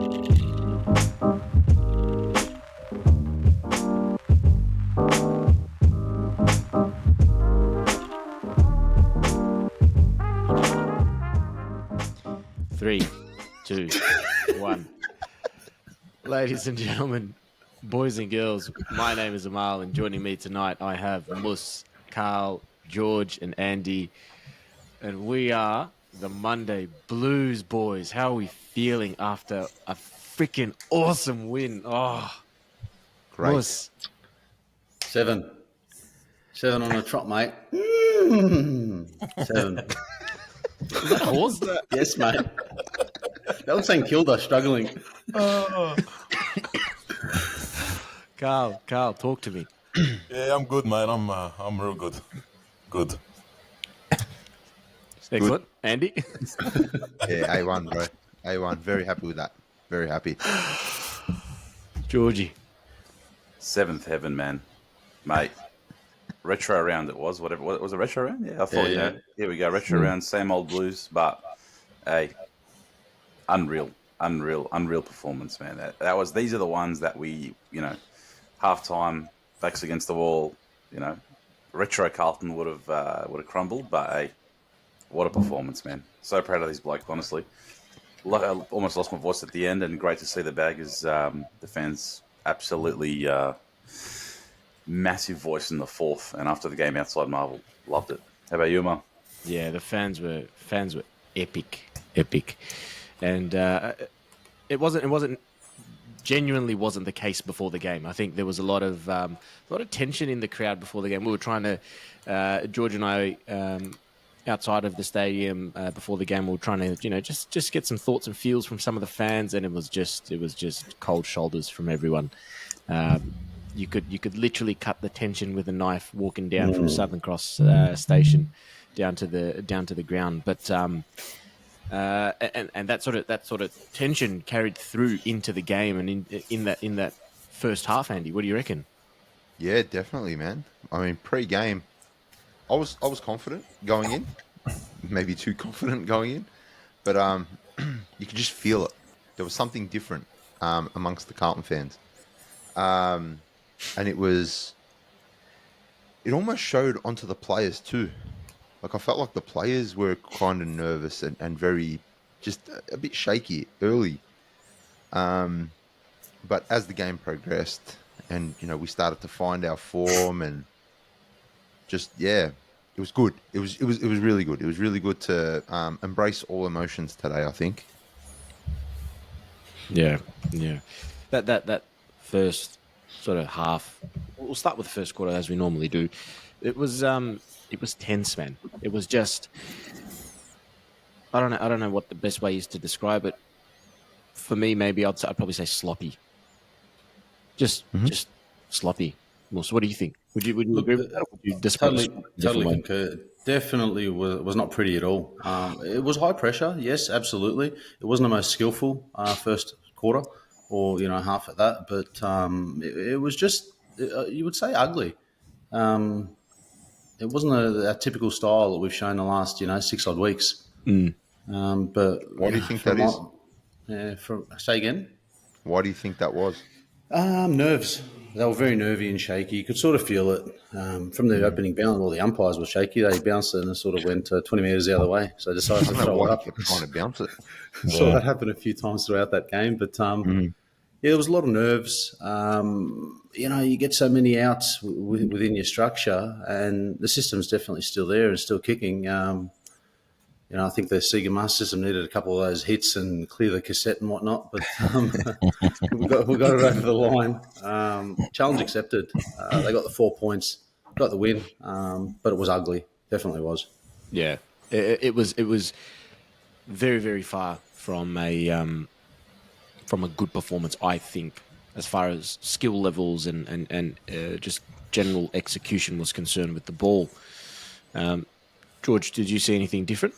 Three, two, one. Ladies and gentlemen, boys and girls, my name is Amal, and joining me tonight I have Mus, Carl, George, and Andy, and we are the Monday Blues Boys. How are we feeling after a freaking awesome win? Oh, Great. Mus. 7 on the trot, mate. 7. Is that horse? Yes, mate. That was saying Kilda struggling. Carl, talk to me. Yeah, I'm good, man. I'm real good. Good. Excellent. Andy? Yeah, A1, bro. A1. Very happy with that. Very happy. Georgie? Seventh heaven, man. Mate. Retro round it was, whatever. Was it retro round? Yeah, I thought, here we go, retro round, same old Blues, but, hey, unreal performance, man. These are the ones that we, halftime, backs against the wall, retro Carlton would have crumbled, but, hey, what a performance, man. So proud of these blokes, honestly. I almost lost my voice at the end, and great to see the Baggers, the fans absolutely... massive voice in the fourth, and after the game outside Marvel, loved it. How about you, Mal? Yeah, the fans were epic, and it genuinely wasn't the case before the game. I think there was a lot of tension in the crowd before the game. We were trying to George and I outside of the stadium before the game. We were trying to just get some thoughts and feels from some of the fans, and it was just cold shoulders from everyone. You could literally cut the tension with a knife walking down from Southern Cross station down to the ground. But and that sort of tension carried through into the game and in that first half. Andy, what do you reckon? Yeah, definitely, man. I mean, pre-game, I was confident going in, maybe too confident going in, but you could just feel it. There was something different amongst the Carlton fans. And it almost showed onto the players too. Like, I felt like the players were kind of nervous and very, just a bit shaky early. But as the game progressed and, we started to find our form and just, yeah, it was good. It was really good. It was really good to embrace all emotions today, I think. Yeah. That first sort of half. We'll start with the first quarter as we normally do. It was tense, man. It was just, I don't know what the best way is to describe it. For me, maybe I'd probably say sloppy. Just sloppy. Well, so what do you think? Would you agree with that? Or would you disagree? Totally concur. Definitely was not pretty at all. It was high pressure, yes, absolutely. It wasn't the most skillful first quarter, or half at that, but it was just you would say ugly. It wasn't a typical style that we've shown the last 6 odd weeks. But Why do you think that is? Say again. Why do you think that was? Nerves. They were very nervy and shaky. You could sort of feel it from the opening bounce. Well, the umpires were shaky. They bounced it and it sort of went 20 metres the other way. So they decided to throw it up. Trying to bounce it. So that happened a few times throughout that game. But yeah, there was a lot of nerves. You get so many outs within your structure, and the system's definitely still there and still kicking. I think the Sega Master System needed a couple of those hits and clear the cassette and whatnot, but we got it over the line. Challenge accepted. They got the 4 points, got the win, but it was ugly. Definitely was. Yeah, it was very, very far from a good performance, I think, as far as skill levels and just general execution was concerned with the ball. George, did you see anything different?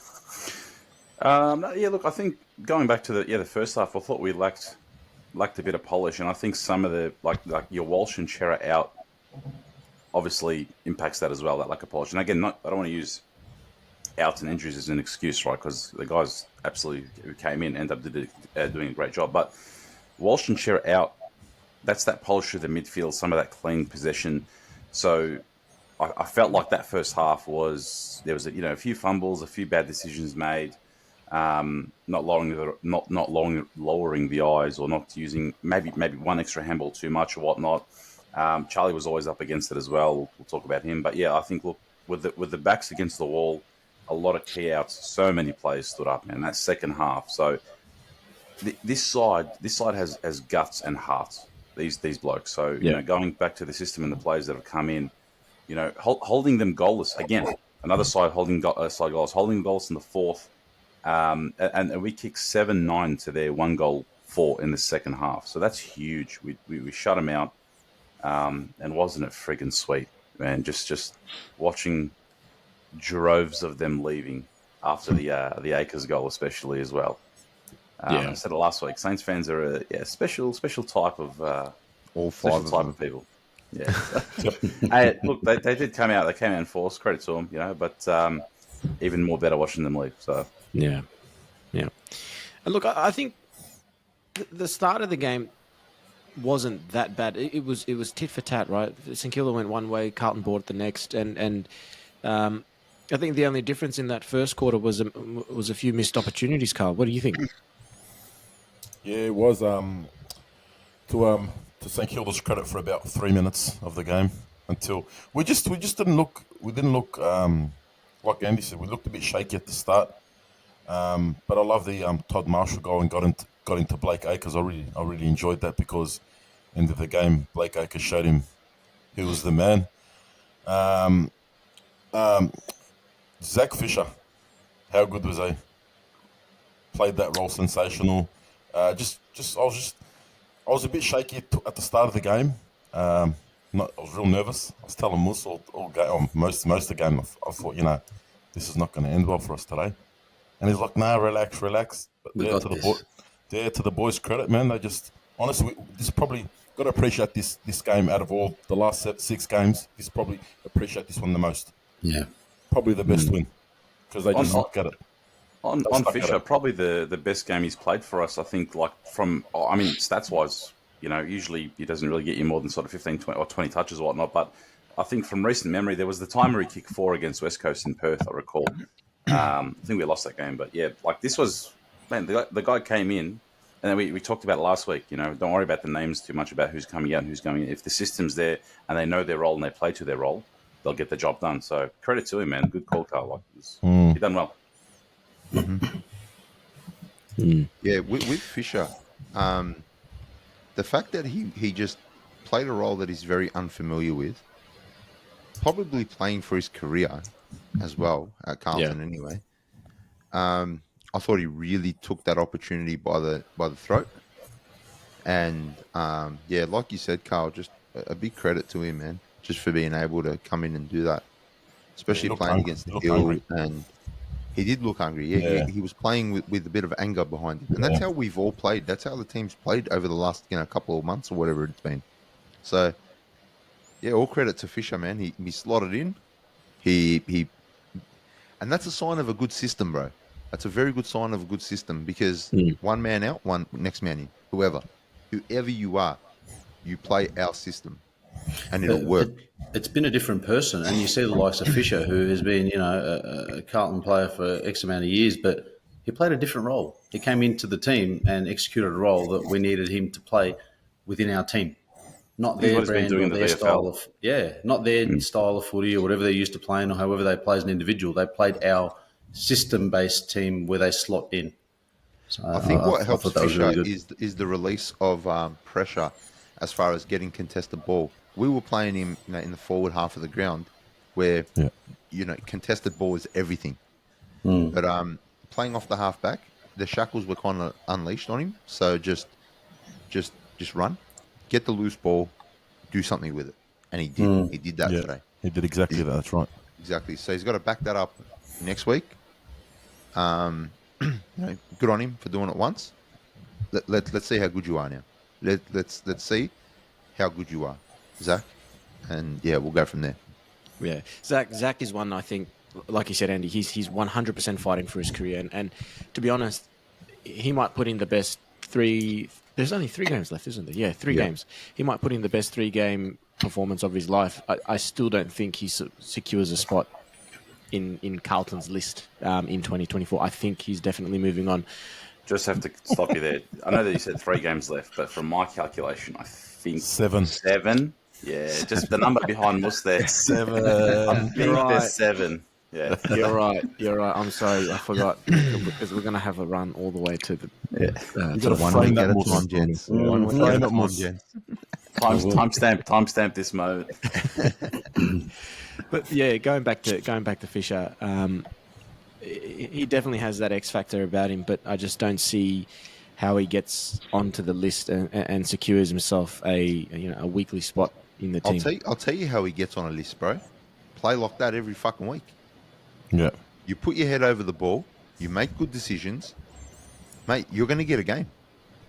Yeah, look, I think going back to the first half, I thought we lacked a bit of polish, and I think some of the like your Walsh and Chera out obviously impacts that as well. That lack of polish, and again, I don't want to use outs and injuries as an excuse, right? Because the guys absolutely who came in ended up doing a great job, but Walsh and Shearer out. That's that polish through the midfield, some of that clean possession. So I felt like that first half there was a few fumbles, a few bad decisions made, not lowering the eyes, or not using maybe one extra handball too much or whatnot. Charlie was always up against it as well. We'll talk about him, but yeah, I think look with the backs against the wall, a lot of key outs, so many players stood up, man. That second half, so this side has guts and heart. These blokes. So going back to the system and the players that have come in, holding them goalless again. Another side holding goals, holding goals in the fourth, and we kicked 7-9 to their 1-4 in the second half. So that's huge. We shut them out, and wasn't it friggin' sweet, man? Just watching droves of them leaving after the Akers goal, especially as well. I said it last week. Saints fans are a special type of all five special type of people. Yeah. Hey, look, they did come out. They came out in force. Credit to them, but even more better watching them leave. So yeah. And look, I think the start of the game wasn't that bad. It was tit for tat, right? St Kilda went one way, Carlton bought the next, and I think the only difference in that first quarter was a few missed opportunities. Carl, what do you think? Yeah, it was to St Kilda's credit for about 3 minutes of the game until we just didn't look like Andy said, we looked a bit shaky at the start. But I love the Todd Marshall goal and got into Blake Acres. I really enjoyed that because end of the game Blake Acres showed him he was the man. Zach Fisher, how good was he? Played that role sensational. I was a bit shaky at the start of the game. I was real nervous. I was telling Mus all game, or most of the game. I thought, this is not going to end well for us today. And he's like, "Nah, relax." But to the boys' credit, man, they just honestly, this is probably got to appreciate this game out of all the last 6 games. This probably appreciate this one the most. Yeah, probably the best win because they just look at it. On Fisher, probably the best game he's played for us, I think, stats wise, usually he doesn't really get you more than sort of 15, 20, or 20 touches or whatnot. But I think from recent memory, there was the time where he kicked 4 against West Coast in Perth, I recall. I think we lost that game. But yeah, this was, man, the guy came in, and then we talked about it last week. Don't worry about the names too much about who's coming out and who's going in. If the system's there and they know their role and they play to their role, they'll get the job done. So credit to him, man. Good call, Carl. He done well. Yeah, with Fisher, the fact that he just played a role that he's very unfamiliar with, probably playing for his career as well at Carlton anyway. I thought he really took that opportunity by the throat, and like you said, Carl, just a big credit to him, man, just for being able to come in and do that, especially playing against the Hill. And he did look hungry. Yeah. He was playing with a bit of anger behind him, and that's how we've all played. That's how the team's played over the last couple of months or whatever it's been. So yeah, all credit to Fisher, man. He slotted in. He and that's a sign of a good system, bro. That's a very good sign of a good system because one man out, one next man in. Whoever you are, you play our system, and it'll work. It's been a different person, and you see the likes of Fisher, who has been, a Carlton player for X amount of years, but he played a different role. He came into the team and executed a role that we needed him to play within our team. Not their brand or their style of not their style of footy or whatever they're used to playing or however they play as an individual. They played our system-based team where they slot in. So I think what helps Fisher really is the release of pressure as far as getting contested ball. We were playing him in the forward half of the ground where, contested ball is everything. But playing off the half back, the shackles were kind of unleashed on him. So just run, get the loose ball, do something with it. And he did. He did that today. He did exactly that. That's right. Exactly. So he's got to back that up next week. Good on him for doing it once. Let's see how good you are now. Let's see how good you are, Zach, and we'll go from there. Yeah, Zach is one, I think, like you said, Andy. He's 100% fighting for his career, and to be honest, he might put in the best 3 There's only 3 games left, isn't there? Yeah, 3 Yeah. games. He might put in the best 3-game performance of his life. I still don't think he secures a spot in Carlton's list in 2024. I think he's definitely moving on. Just have to stop you there. I know that you said 3 games left, but from my calculation, I think 7. 7. Yeah, just the number behind Mus there. 7. I think Right. there's 7. Yeah. You're right. You're right. I'm sorry. I forgot. Because we're going to have a run all the way to the... You To got to one frame week that at a Mus. time, gents. Mm. One week Frame at a it, time, Mus. gents. Timestamp this moment. But yeah, going back to Fisher, he definitely has that X factor about him, but I just don't see how he gets onto the list and secures himself a weekly spot in the team. I'll tell you how he gets on a list, bro. Play like that every fucking week. Yeah. You put your head over the ball. You make good decisions, mate. You're going to get a game.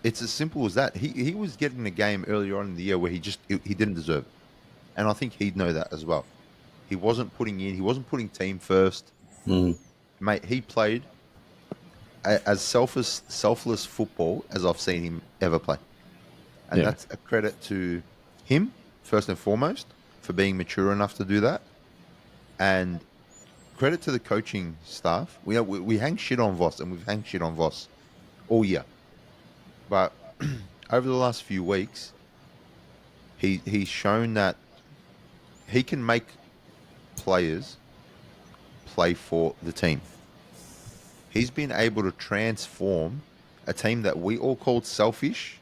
It's as simple as that. He was getting a game earlier on in the year where he didn't deserve it, and I think he'd know that as well. He wasn't putting in. He wasn't putting team first, mate. He played as selfless football as I've seen him ever play, and that's a credit to him first and foremost for being mature enough to do that, and credit to the coaching staff. We hang shit on Voss, and we've hanged shit on Voss all year. But over the last few weeks, he's shown that he can make players play for the team. He's been able to transform a team that we all called selfish,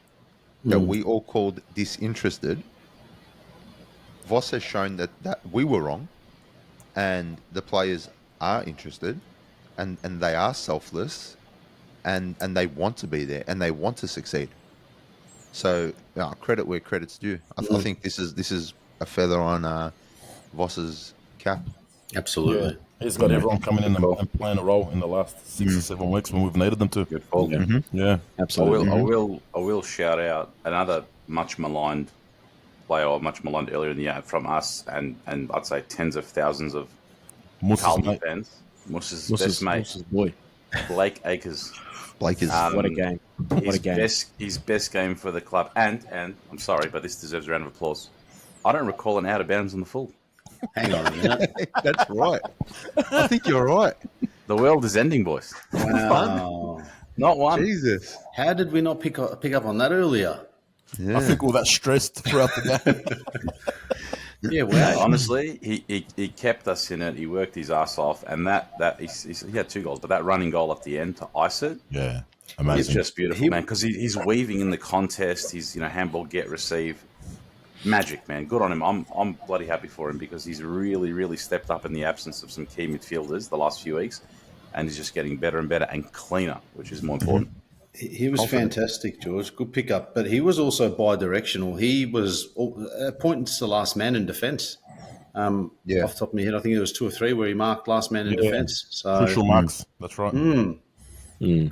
that we all called disinterested. Voss has shown that we were wrong, and the players are interested, and they are selfless, and they want to be there, and they want to succeed. So credit where credit's due. I think this is a feather on Voss's cap. Absolutely. Yeah. He's got everyone coming in and playing a role in the last 6 or 7 weeks when we've needed them to. Good call. Yeah. Absolutely. I will shout out another much maligned player, or much maligned earlier in the year from us, and I'd say tens of thousands of Mus's Carlton mate. fans. Mus's best mate, Mus's boy. Blake Acres. Blake is What a game. What a game. His best game for the club. And I'm sorry, but this deserves a round of applause. I don't recall an out of bounds on the full. Hang on a minute. that's right. I think you're right. The world is ending, boys. Wow. Not one. Jesus. How did we not pick up on that earlier? Yeah. I think all that stressed throughout the game. Yeah, Yeah, wow. honestly, he kept us in it. He worked his ass off, and he had 2 goals, but that running goal at the end to ice it, Yeah. it's Amazing. just beautiful, man. Because he's weaving in the contest. He's handball, get, receive, magic, man. Good on him. I'm bloody happy for him because he's really, really stepped up in the absence of some key midfielders the last few weeks, and he's just getting better and better and cleaner, which is more important. He was fantastic, George. Good pickup. But he was also bi-directional. He was pointing to the last man in defence. Yeah. Off the top of my head, I think there was 2 or 3 where he marked last man in defence. So Crucial marks. That's right.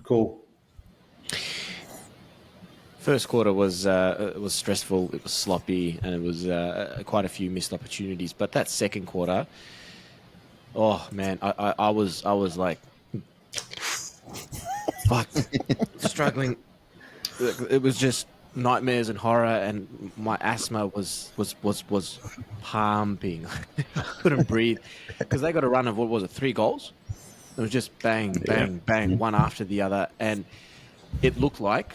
cool. First quarter was stressful. It was sloppy, and it was quite a few missed opportunities. But that second quarter, oh man, I was like, fuck, struggling. It was just nightmares and horror, and my asthma was pumping. I couldn't breathe because they got a run of, what was it, 3 goals? It was just bang, bang, bang, one after the other, and it looked like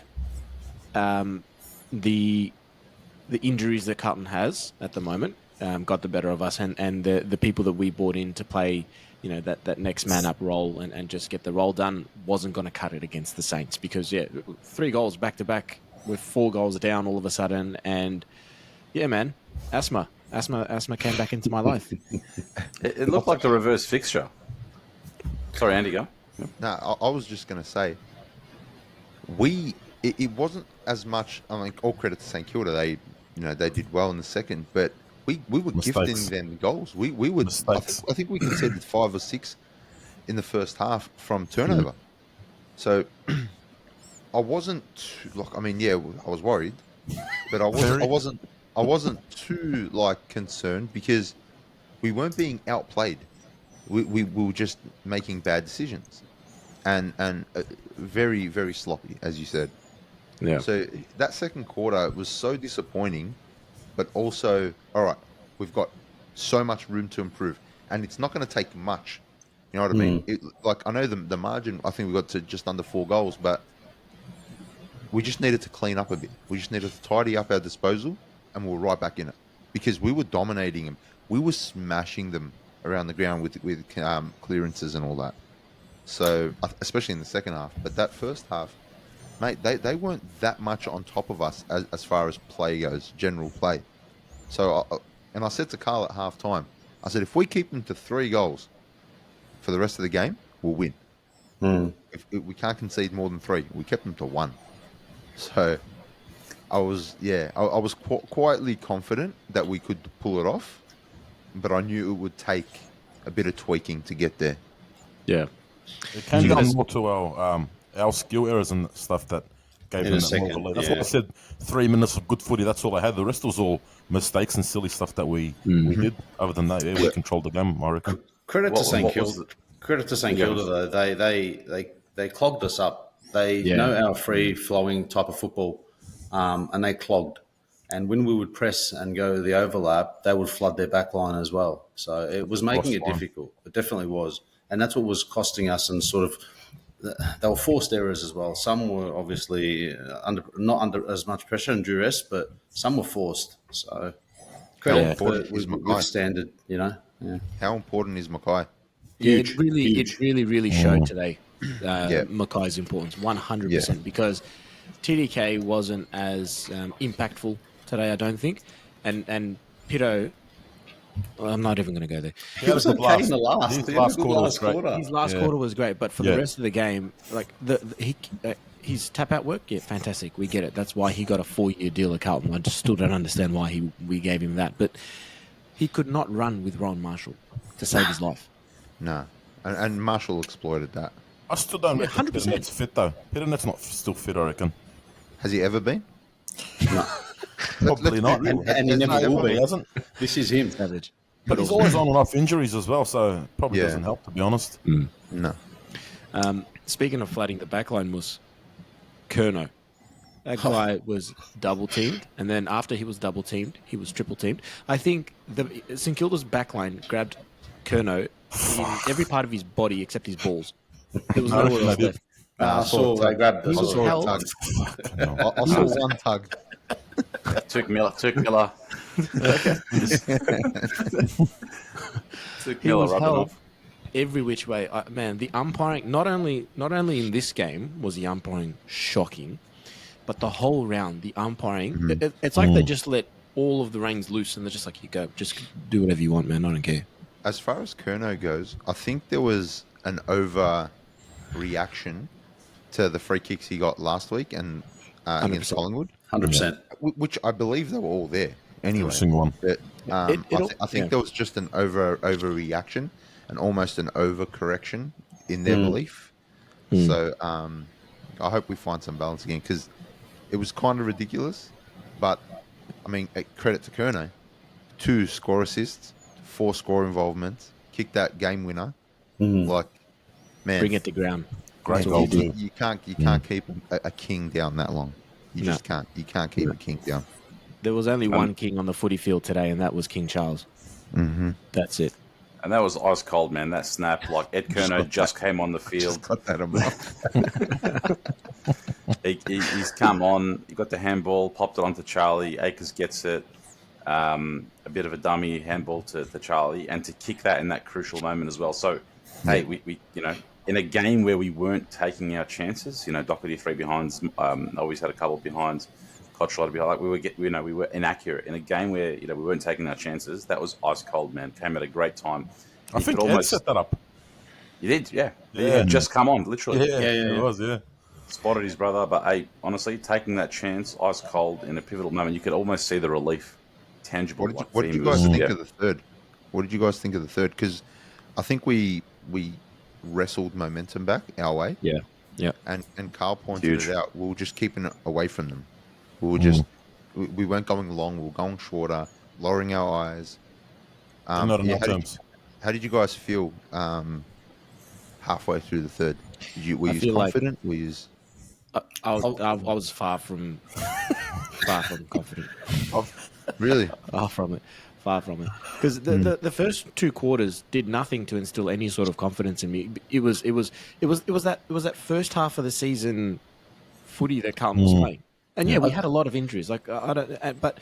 the injuries that Carlton has at the moment got the better of us, and the people that we brought in to play, that next man up role and just get the role done wasn't going to cut it against the Saints, because 3 goals back to back with 4 goals down all of a sudden, and man, asthma came back into my life. It looked like the reverse fixture. Sorry, Andy, go. No, I was just going to say, it wasn't as much. I mean, all credit to St Kilda. They did well in the second, but we were gifting them goals. We would. I think we conceded 5 or 6 in the first half from turnover. So I wasn't I was worried, but I wasn't too concerned, because we weren't being outplayed. We were just making bad decisions, and very, very sloppy, as you said. Yeah. So that second quarter was so disappointing, but also, all right, we've got so much room to improve, and it's not going to take much. You know what I mean? Like, I know the margin, I think we got to just under 4 goals, but we just needed to clean up a bit. We just needed to tidy up our disposal, and we were right back in it because we were dominating them. We were smashing them around the ground with clearances and all that. So, especially in the second half. But that first half, mate, they weren't that much on top of us as far as play goes, general play. So, I said to Carl at half time, I said, if we keep them to 3 goals for the rest of the game, we'll win. If we can't concede more than 3. We kept them to 1. So, I was quietly confident that we could pull it off, but I knew it would take a bit of tweaking to get there. Yeah. It came down more to our skill errors and stuff that gave them that more of a lead. That's what I said. 3 minutes of good footy. That's all I had. The rest was all mistakes and silly stuff that we did. Other than that, we controlled the game, I reckon. Credit to St Kilda. Credit to St Kilda though. They clogged us up. They know our free flowing type of football, and they clogged. And when we would press and go the overlap, they would flood their back line as well. So it was making it difficult. It definitely was. And that's what was costing us, and sort of they were forced errors as well. Some were obviously not under as much pressure and duress, but some were forced. So credit with standard, you know. Yeah. How important is Mackay? Huge. It really showed today Mackay's importance, 100%, because TDK wasn't as impactful today, I don't think, and Pito. Well, I'm not even going to go there. He was okay in the last. His last quarter was great. His last quarter was great, but for the rest of the game, like his tap out work, fantastic. We get it. That's why he got a 4-year deal at Carlton. I just still don't understand why we gave him that, but he could not run with Ron Marshall to save his life. No, and Marshall exploited that. I still don't reckon 100%. Piternet's fit, though. Piternet's not still fit, I reckon. Has he ever been? No. Probably not. And he never will be. Hasn't. This is him. Savage. But he's always on and off injuries as well, so probably doesn't help, to be honest. No. Speaking of flooding the backline, Mus, Kerno. That guy was double teamed, and then after he was double teamed, he was triple teamed. I think St Kilda's backline grabbed Kerno in every part of his body except his balls. There was nowhere else left. I saw they grabbed He was held. I saw one tug. Took Miller. Took Miller He was rubbing held off. every which way. Man, the umpiring, not only in this game was the umpiring shocking, but the whole round, the umpiring, it's like they just let all of the reins loose and they're just like, you go, just do whatever you want, man. I don't care. As far as Kerno goes, I think there was an overreaction to the free kicks he got last week and against 100%. Collingwood, 100%. which I believe they were all there anyway. Every single one. But, I think there was just an overreaction and almost an overcorrection in their belief. So I hope we find some balance again because it was kind of ridiculous. But I mean, credit to Kerno, 2 score assists, 4 score involvements, kicked that game winner. Like, man, Bring it to ground. Great That's what goal, he did. too. you can't keep a king down that long. You just can't. You can't keep a king down. There was only one king on the footy field today, and that was King Charles. That's it. And that was ice cold, man. That snap, like Ed Kerno just came on the field. Got that in my He's come on. He got the handball, popped it onto Charlie. Akers gets it. A bit of a dummy handball to Charlie, and to kick that in that crucial moment as well. So, hey, we in a game where we weren't taking our chances, Doherty 3 behinds, always had a couple of behinds, Koch behind. Like we were inaccurate in a game where we weren't taking our chances. That was ice cold, man. Came at a great time. I think Ed set that up. You did, yeah. He had just come on, literally. Yeah, it was, yeah. Spotted his brother, but hey, honestly, taking that chance, ice cold, in a pivotal moment, you could almost see the relief, tangible. What did you guys think of the third? What did you guys think of the third? Because I think we wrestled momentum back our way. Yeah. And Carl pointed it out. We were just keeping it away from them. We were just we weren't going long. We were going shorter, lowering our eyes. Not in our terms. How did you guys feel halfway through the third? Were you confident? I was far from confident. Really? Far from it. Far from it. Because the first two quarters did nothing to instill any sort of confidence in me. It was that first half of the season footy that Carlton was playing. And yeah, we had a lot of injuries. Like I don't, but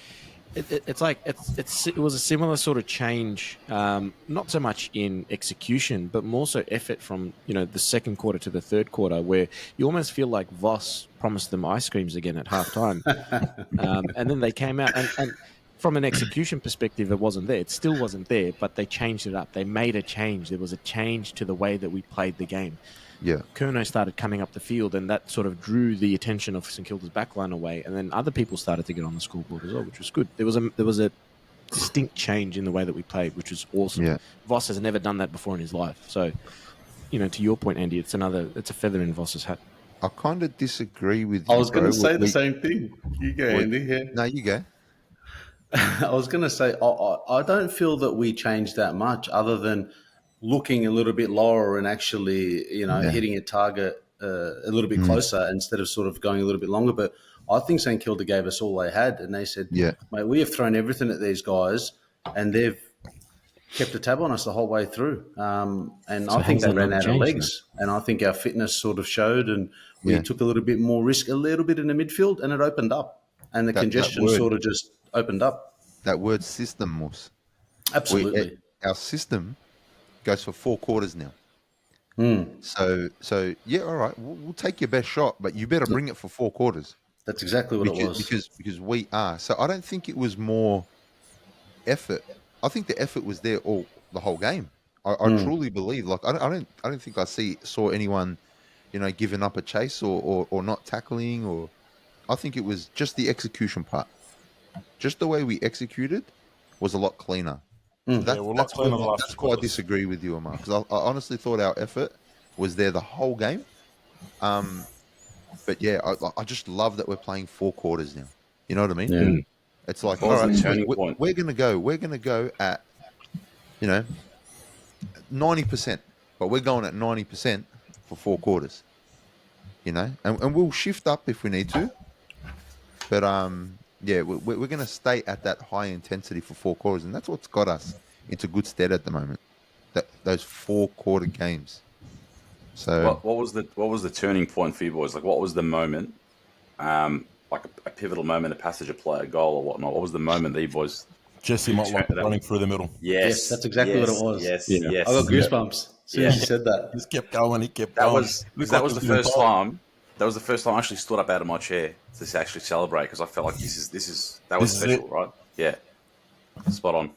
it was a similar sort of change, not so much in execution, but more so effort from the second quarter to the third quarter, where you almost feel like Voss promised them ice creams again at halftime, and then they came out and from an execution perspective, it wasn't there. It still wasn't there, but they changed it up. They made a change. There was a change to the way that we played the game. Yeah. Curnow started coming up the field, and that sort of drew the attention of St Kilda's backline away. And then other people started to get on the scoreboard as well, which was good. There was a distinct change in the way that we played, which was awesome. Yeah. Voss has never done that before in his life. So, to your point, Andy, it's a feather in Voss's hat. I kind of disagree with you. I was going bro. to say the same thing. You go, Andy. Yeah. No, you go. I was going to say, I don't feel that we changed that much other than looking a little bit lower and actually, hitting a target a little bit closer instead of sort of going a little bit longer. But I think St Kilda gave us all they had, and they said, Yeah. mate, we have thrown everything at these guys, and they've kept a tab on us the whole way through. And I think they ran out of legs, and I think our fitness sort of showed, and we took a little bit more risk, a little bit in the midfield, and it opened up. And the congestion sort of just opened up. That word system, Moose. Absolutely. Our system goes for 4 quarters now. So yeah, all right, we'll take your best shot, but you better bring it for 4 quarters. That's exactly what it was. Because we are. So I don't think it was more effort. I think the effort was there the whole game. I truly believe. Like I don't think I saw anyone, giving up a chase or not tackling, or I think it was just the execution part. Just the way we executed was a lot cleaner. That's why I disagree with you, Amar, because I honestly thought our effort was there the whole game. But yeah, I just love that we're playing 4 quarters now. You know what I mean? Yeah. It's like, What all was the right, turning point? we're gonna go at 90%, but we're going at 90% for 4 quarters. And we'll shift up if we need to. But yeah, we're going to stay at that high intensity for 4 quarters, and that's what's got us into good stead at the moment. Those 4-quarter games. So what was the turning point for you boys? Like, what was the moment? Like a pivotal moment, a passage of play, a goal, or whatnot. What was the moment that you boys? Jesse Motlop running through the middle. Yes, that's exactly what it was. Yes, yeah. yes. I got goosebumps as soon as you said that. He just kept going. He kept going. That was the first time. That was the first time I actually stood up out of my chair to actually celebrate, because I felt like that was special, right? Yeah, spot on.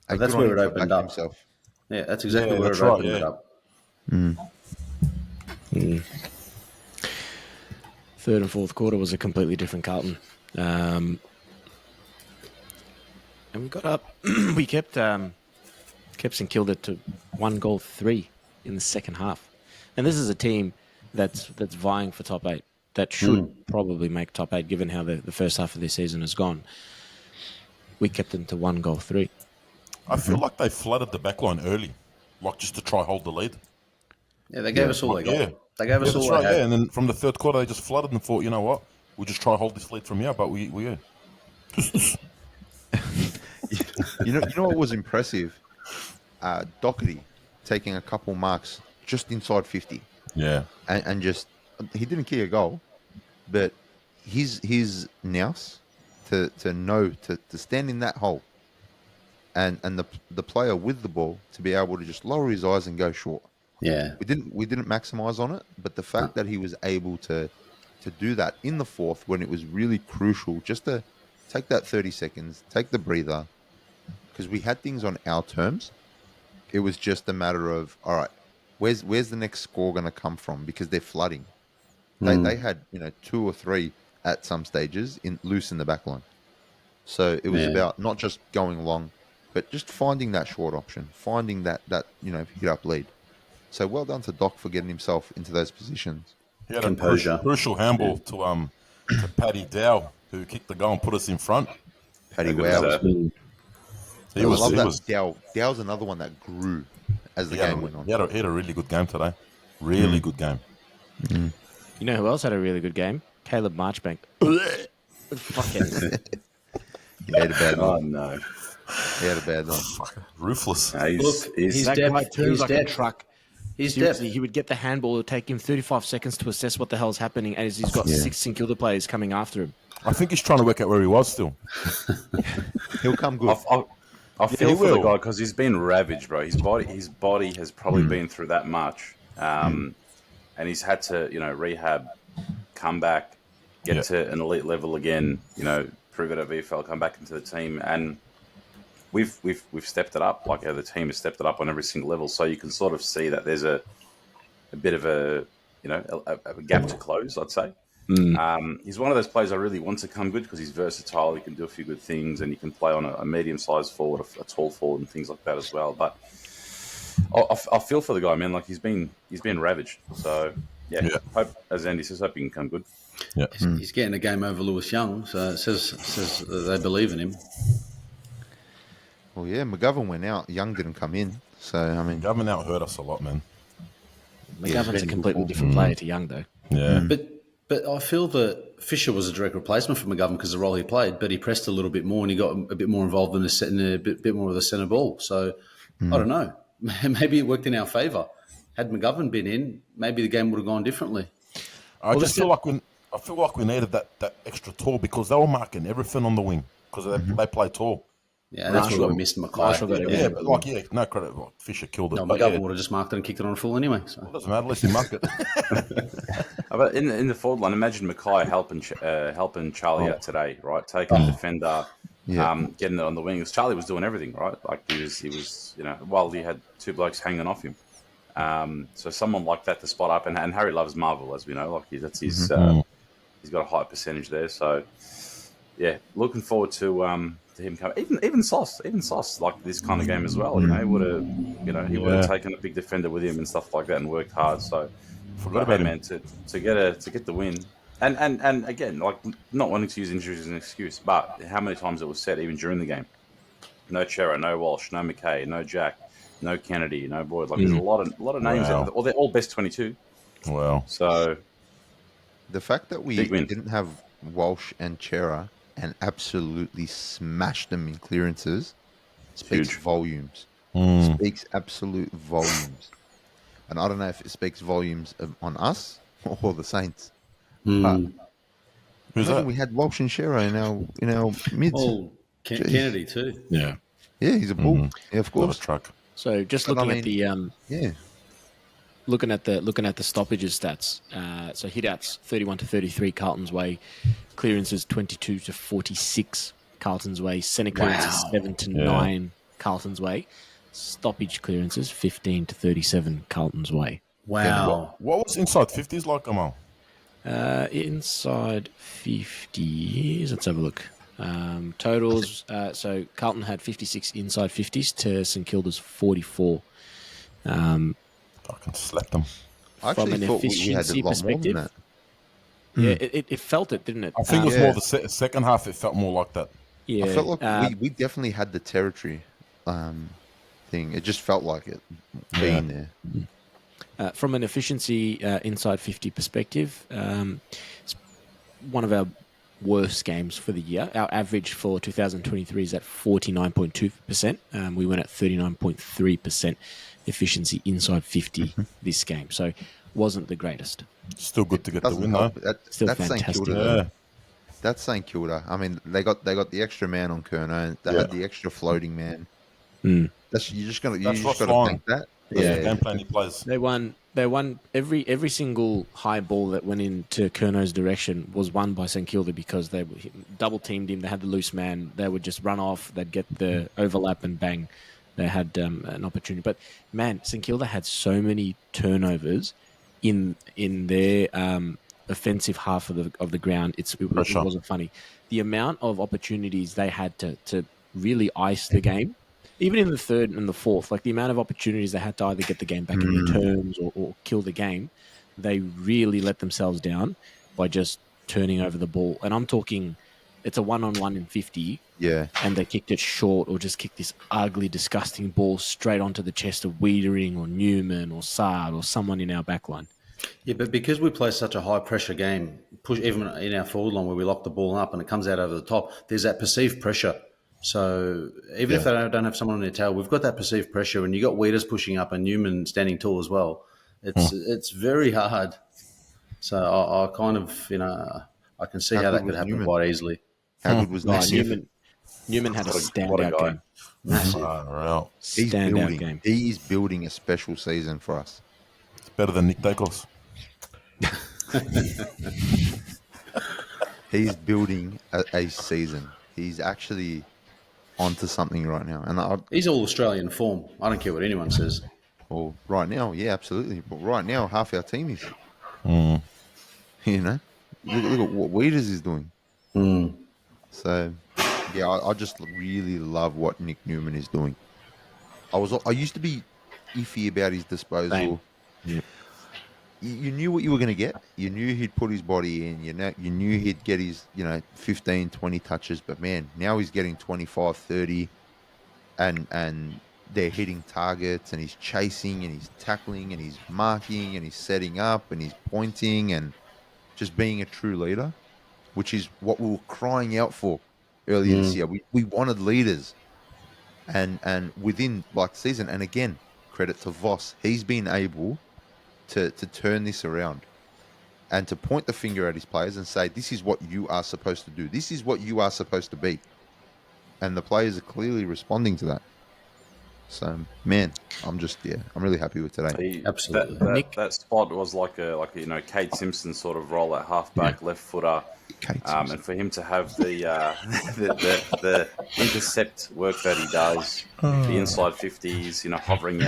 hey, That's good where on it him for opened backing up. himself. Yeah, that's exactly where that's it right, opened it up. Third and fourth quarter was a completely different Carlton. And we got up. We kept St Kilda to 1-3 in the second half. And this is a team that's vying for top 8. That should probably make top 8, given how the first half of this season has gone. We kept them to 1-3. I feel like they flooded the backline early, like just to try hold the lead. Yeah, they gave us all they got. Yeah. They gave us That's all right, they had. yeah. And then from the third quarter, they just flooded and thought, you know what, we'll just try hold this lead from here. But we You know what was impressive? Doherty taking a couple marks just inside 50. yeah. And just he didn't kick a goal, but his nous to know to stand in that hole, and the player with the ball to be able to just lower his eyes and go short. Yeah. We didn't maximize on it, but the fact that he was able to do that in the fourth when it was really crucial, just to take that 30 seconds, take the breather, because we had things on our terms. It was just a matter of, all right, where's the next score going to come from? Because they're flooding. They had 2 or 3 at some stages loose in the back line. So it was about not just going long, but just finding that short option, finding that hit up lead. So well done to Doc for getting himself into those positions. He had Composure. a crucial handball to Paddy Dow, who kicked the goal and put us in front. Paddy How good Wow. was that? He was Dow's another one that grew as the game went on. He had a really good game today. Really good game. You know who else had a really good game? Caleb Marchbank. Fuckhead. He had a bad Oh one. no, He had a bad one. Ruthless. no Look, he's That guy turns like a truck. His Seriously, depth. he would get the handball. It would take him 35 seconds to assess what the hell's happening, as he's got 6 St Kilda players coming after him. I think he's trying to work out where he was still. He'll come good. I feel he for the will. guy because he's been ravaged, bro. His body has probably been through that much, and he's had to, rehab, come back, get to an elite level again. Prove it at VFL, come back into the team, and we've stepped it up. Like the team has stepped it up on every single level, so you can sort of see that there's a bit of a gap to close, I'd say. He's one of those players I really want to come good because he's versatile. He can do a few good things, and he can play on a medium-sized forward, a tall forward, and things like that as well. But I feel for the guy, man. Like he's been ravaged. So yeah. Hope, as Andy says, hope he can come good. Yeah. He's getting a game over Lewis Young, so it says that they believe in him. Well, yeah, McGovern went out. Young didn't come in. So, I mean, Government out hurt us a lot, man. McGovern's a completely different player to Young, though. Yeah. But I feel that Fisher was a direct replacement for McGovern because of the role he played, but he pressed a little bit more and he got a bit more involved in a bit more of the centre ball. So I don't know. Maybe it worked in our favour. Had McGovern been in, maybe the game would have gone differently. I feel like we needed that extra tall because they were marking everything on the wing because they play tall. Yeah, that's Marshall- where we missed Mackay. Marshall got Yeah, but no credit. Like, Fisher killed it. No, but McGovern yeah, would have just marked it and kicked it on full anyway. So. it doesn't matter. At least he marked it. But in the forward line, imagine Mackay helping Charlie out today, right? Taking the defender, getting it on the wing. Because Charlie was doing everything, right? Like he was, while he had two blokes hanging off him. So someone like that to spot up, and Harry loves Marvel, as we know. Like that's his, he's got a high percentage there. So yeah, looking forward to him coming. Even Sauce, like this kind of game as well. He would have taken a big defender with him and stuff like that and worked hard. So. Forgot about him. Man, to get the win, and again, like not wanting to use injuries as an excuse, but how many times it was said even during the game, no Chera, no Walsh, no McKay, no Jack, no Kennedy, no Boyd. Like there's a lot of names out there. Or they're all best 22. Wow. So the fact that we didn't have Walsh and Chera and absolutely smashed them in clearances speaks volumes. Speaks absolute volumes. And I don't know if it speaks volumes on us or the Saints. But Who's that? we had Walsh and Chera in our mids. Oh, Kennedy too. Yeah. Yeah, he's a bull. Yeah, of What a course. truck. So just But looking I at the Yeah. looking at the stoppages stats. So hitouts 31 to 33 Carlton's way, clearances 22 to 46 Carlton's way, centre clearances 7 to 9 Carlton's way, stoppage clearances 15 to 37 Carlton's way. Wow. What was inside 50s like, Amal? Inside 50s, let's have a look. Totals. So Carlton had 56 inside 50s to St Kilda's 44. I can slap them. I From actually an thought we had a efficiency lot more than that. Yeah, it felt it, didn't it? I think it was more the second half. It felt more like that. Yeah, I felt like we definitely had the territory thing. It just felt like it being there. from an efficiency inside 50 perspective, it's one of our worst games for the year. Our average for 2023 is at 49.2%. We went at 39.3% efficiency inside 50 this game. So wasn't the greatest. Still good to get the Doesn't win, though. help. Still That's St fantastic. Kilda. Yeah. Though. That's St Kilda. I mean, they got the extra man on Kerno. They had the extra floating man. That's you just got That's to Ross Lyon. thank that. That's the game plan he plays. They won every single high ball that went into Kerno's direction was won by St Kilda because they double teamed him. They had the loose man. They would just run off. They'd get the overlap and bang. They had an opportunity. But man, St Kilda had so many turnovers in their offensive half of the ground. It wasn't funny. The amount of opportunities they had to really ice the game. Even in the third and the fourth, like the amount of opportunities they had to either get the game back in their terms or kill the game, they really let themselves down by just turning over the ball. And I'm talking, it's a 1-on-1 in 50, and they kicked it short or just kicked this ugly, disgusting ball straight onto the chest of Wiedering or Newman or Saad or someone in our backline. Yeah, but because we play such a high pressure game, push even in our forward line where we lock the ball up and it comes out over the top, there's that perceived pressure. So even if they don't have someone on their tail, we've got that perceived pressure, and you got Weeders pushing up and Newman standing tall as well. It's very hard. So I kind of I can see How how good that could was happen Newman? quite easily. How good was Oh, Newman? Newman had a What a standout guy. game. Massive. Right. He's Standout building. game. He is building a special season for us. It's better than Nick Dacos. He's building a season. He's actually onto something right now. And He's all Australian form. I don't care what anyone says. well, right now, yeah, absolutely. But right now, half our team is. You know, look at what Weeders is doing. So, yeah, I just really love what Nick Newman is doing. I used to be iffy about his disposal. Same. Yeah. You knew what you were going to get. You knew he'd put his body in. You knew he'd get his 15, 20 touches. But man, now he's getting 25, 30, and they're hitting targets, and he's chasing, and he's tackling, and he's marking, and he's setting up, and he's pointing, and just being a true leader, which is what we were crying out for earlier this year. We wanted leaders, and within like season, and again, credit to Voss, he's been able to turn this around and to point the finger at his players and say, this is what you are supposed to do. This is what you are supposed to be. And the players are clearly responding to that. So, man, I'm really happy with today. Absolutely. That spot was like a Kate Simpson sort of role at halfback, left footer. And for him to have the intercept work that he does, the inside 50s, hovering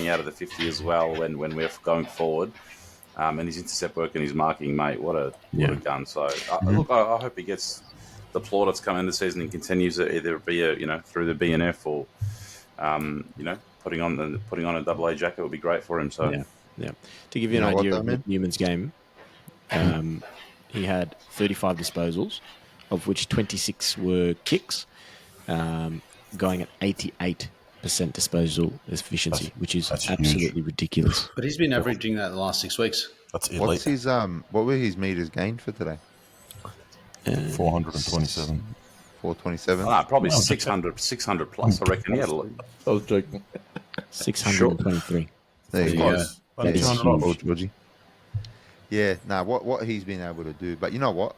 out of the 50 as well when we're going forward, and his intercept work and his marking, mate, what a gun. So look, I hope he gets the plaudits coming this season and continues it, either be through the BNF or putting on a double A jacket would be great for him. So yeah. To give you an idea of Newman's game, he had 35 disposals, of which 26 were kicks, going at 88% disposal efficiency, which is absolutely ridiculous. But he's been averaging that the last 6 weeks. That's elite. What's his what were his meters gained for today? 427. 427. Probably 600 plus. I reckon he had a lot. I was joking. 623. There you Close. go. Only That is 200 off. huge. Georgie. Yeah, what he's been able to do, but you know what?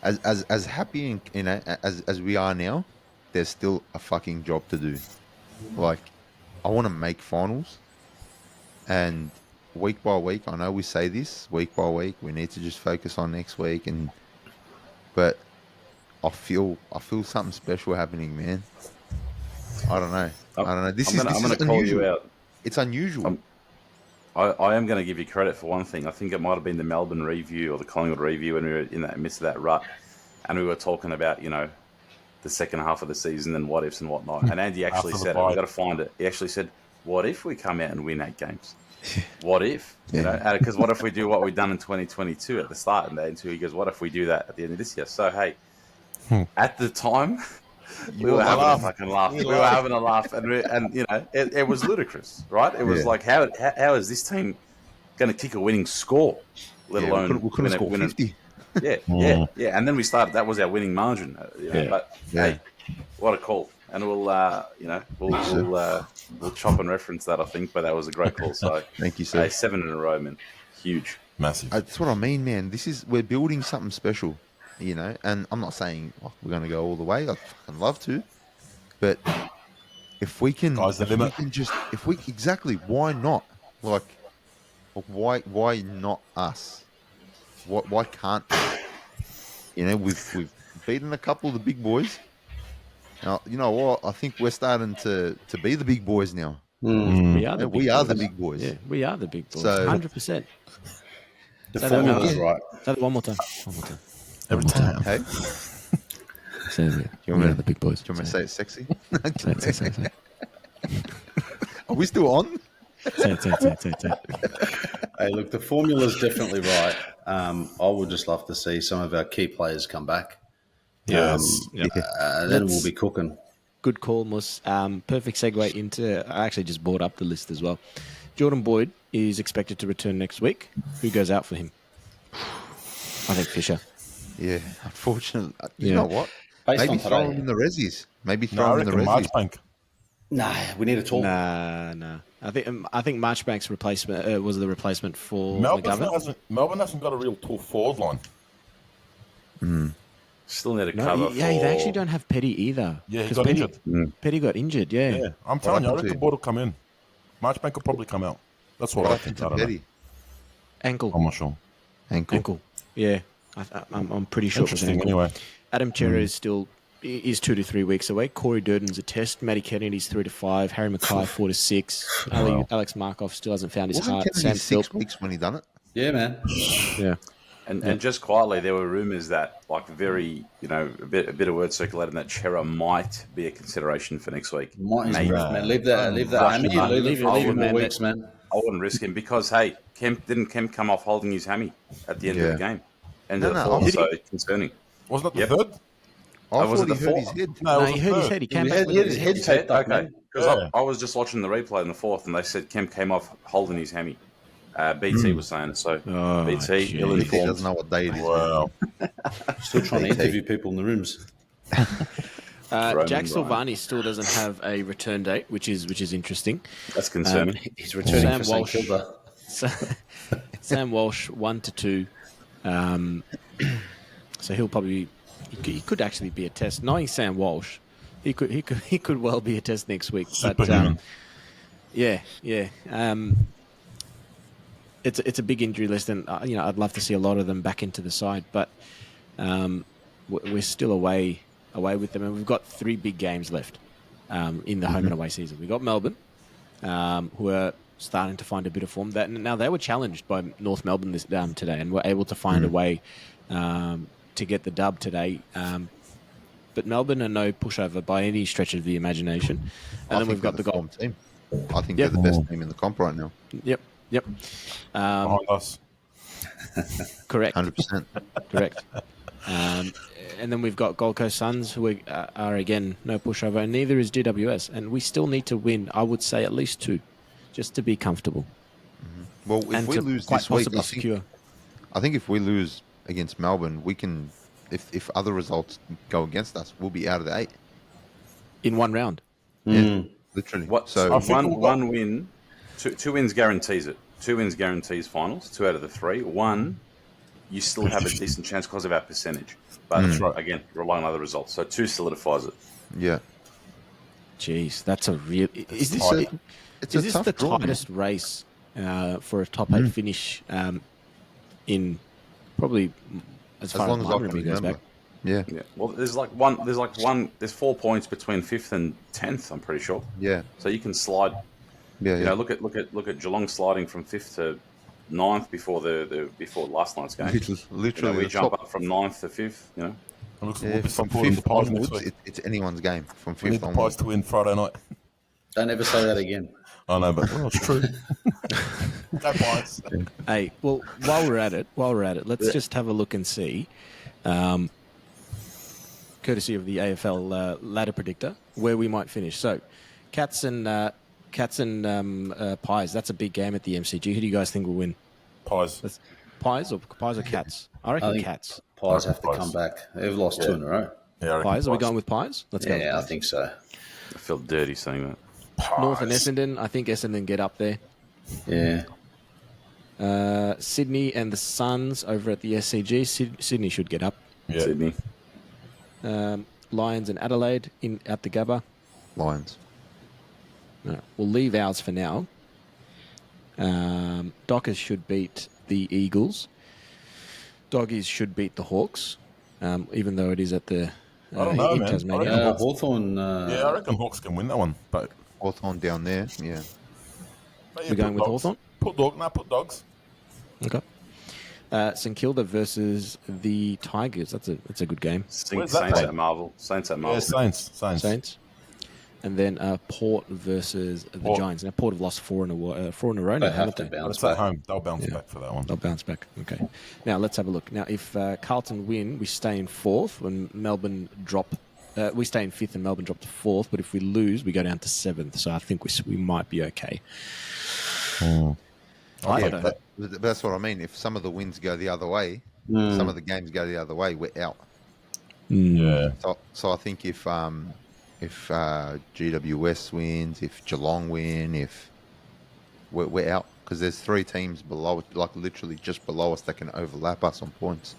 As happy as we are now, there's still a fucking job to do. Like, I want to make finals, and week by week, I know we say this week by week. We need to just focus on next week, but I feel something special happening, man. I don't know. I'm going to call you out. It's unusual. I am going to give you credit for one thing. I think it might have been the Melbourne review or the Collingwood review when we were in that midst of that rut, and we were talking about the second half of the season and what ifs and whatnot. And Andy actually said, "I've got to find it." He actually said, "What if we come out and win 8 games? What if Because what if we do what we've done in 2022 at the start?" And he goes, "What if we do that at the end of this year?" So hey, at the time. We were having a fucking laugh. We were having a laugh, and it was ludicrous, right? It was like, how is this team going to kick a winning score, let alone we couldn't score 50. Yeah. And then we started. That was our winning margin. But hey, what a call! And we'll chop and reference that, I think. But that was a great call. So Thank you, sir. 7 in a row, man, huge, Massive. That's what I mean, man. We're building something special. And I'm not saying we're going to go all the way. I'd fucking love to, but if we can, exactly, why not? Like why not us? Why can't we? We've beaten a couple of the big boys. Now, you know what? I think we're starting to be the big boys now. We are The big boys. Yeah, we are the big boys. So- 100%. The Say that formula's again. right. Say that one more time. Every time. Hey, Say it. you We want are the big boys. do you want me to say it sexy? Say it. Are we still on? Say it. Hey, look, the formula's definitely right. I would just love to see some of our key players come back. Yes. Then we'll be cooking. Good call, Mus. Perfect segue into. I actually just brought up the list as well. Jordan Boyd is expected to return next week. Who goes out for him? I think Fisher. Yeah, unfortunately. You Yeah. know what? Based Maybe on throw today. him in the resis. Maybe No, throw I him in the reckon resis. Marchbank. Nah, we need a talk. Nah. I think Marchbank's replacement was the replacement for McGovern. Melbourne hasn't got a real tall forward line. Still need a No, cover yeah, for... they actually don't have Petty either. Yeah, he 'Cause got Petty, injured. Petty got injured, yeah. Yeah, I'm telling you, I happened reckon to- Boyd will come in. Marchbank will probably come out. That's what What I happened think. I to don't know. Petty? Ankle. I'm not sure. Ankle. Yeah, I'm pretty sure it was an Interesting. ankle. Anyway, Adam Chera is still 2 to 3 weeks away. Corey Durden's a test. Matty Kennedy's 3 to 5. Harry Mackay 4 to 6. Alex Markov still hasn't found his Wasn't heart. Kennedy Sam 6 Philp. weeks when he done it? Yeah, man. Yeah. And just quietly, there were rumours that, like, very, a bit of word circulating that Chera might be a consideration for next week. Might Maybe. man. Leave that hammy. Leave Leave it, it for a leave few it, more man. weeks, man. I wouldn't risk him because, hey, Kemp come off holding his hammy at the end of Yeah. the game. End No, of the no, fourth, did so concerning. wasn't that Yep. the third? I was thought it he the hurt fourth? his head. No, it was he the hurt his third. head. He came He back had with his it. head taped up, Okay, man. because Yeah. I was just watching the replay in the fourth, and they said Kemp came off holding his hammy. BT was saying it, so Oh, BT, gee. ill He informed. doesn't know what day it is. Wow. Still trying to BT. interview people in the rooms. Jack Ryan. Silvani still doesn't have a return date, which is interesting. That's concerning. He's returning Sam for St Walsh. Kilda. Sam Walsh 1 to 2. So he'll probably he could actually be a test. Knowing Sam Walsh, he could well be a test next week. But Superhuman. yeah. It's a big injury list, and I'd love to see a lot of them back into the side, but we're still away with them, and we've got 3 big games left in the home and away season. We've got Melbourne, who are starting to find a bit of form. Now they were challenged by North Melbourne today, and were able to find a way to get the dub today. But Melbourne are no pushover by any stretch of the imagination. And then we've got the goal. form team. I think Yep. they're the best team in the comp right now. Yep. Behind us. Correct. 100%. Correct. And then we've got Gold Coast Suns, who are again no pushover, and neither is GWS. And we still need to win, I would say, at least 2, just to be comfortable. Well, if And we to lose quite this week, possibly secure. I think if we lose against Melbourne, we can. If other results go against us, we'll be out of the 8. In one round. Yeah, literally. What? So I think one win, two wins guarantees it. 2 wins guarantees finals. 2 out of the 3. 1, you still have a decent chance because of our percentage. But right. again, relying on other results. So 2 solidifies it. yeah, Jeez, that's a real. Is this tight. It's is a this tough the draw, man. tightest race for a top 8 finish in probably as As far long as as my I can memory goes remember. back? Yeah, Yeah. Well, there's 4 points between 5th and 10th. I'm pretty sure. yeah, So you can slide. yeah, You yeah. know, look at Geelong sliding from 5th to 9th before before last night's game. Literally, We the jump top. up from 9th to 5th. And we'll Yeah, be from supporting the 5th Pies next onwards, week. it's anyone's game. From We need 5th the Pies onwards. to win Friday night. Don't ever say that again. I know, but it's true. Go Pies. Hey, well, while we're at it, let's just have a look and see, courtesy of the AFL ladder predictor, where we might finish. So, Cats and Pies. That's a big game at the MCG. Who do you guys think will win? Pies. Pies or Cats? I reckon I think Cats. Pies have to Pies. come back. They've lost 2 in a row. Yeah, I reckon Pies. Are we Pies. going with Pies? Let's go. With Yeah, I Pies. think so. I feel dirty saying that. North and Pies. Essendon. I think Essendon get up there. Yeah. Sydney and the Suns over at the SCG. Sydney should get up. Yeah. Sydney. Lions and Adelaide at the Gabba. Lions. No, we'll leave ours for now. Dockers should beat the Eagles. Doggies should beat the Hawks, even though it is at the I don't know, in man. Tasmania. I reckon Hawks- Hawthorn. Yeah, I reckon Hawks can win that one. But Hawthorn down there. Yeah. We're going with Hawthorn? Put dogs. Okay. St Kilda versus the Tigers. That's a good game. Where's that Saints played? at Marvel. Saints at Marvel. Yeah, Saints. Saints. And then Port versus the Port. Giants. Now Port have lost 4 in a row now, They have haven't to they? But bounce it's at back. home. They'll bounce Yeah. back for that one. They'll bounce back. Okay. Now let's have a look. Now if Carlton win, we stay in 4th. When Melbourne drop, we stay in 5th and Melbourne drop to 4th. But if we lose, we go down to 7th. So I think we might be okay. I Yeah, don't know. but that's what I mean. If some of the wins go the other way, some of the games go the other way, we're out. Yeah. So I think if GWS wins, if Geelong win, if we're out because there's 3 teams below, like literally just below us, that can overlap us on points.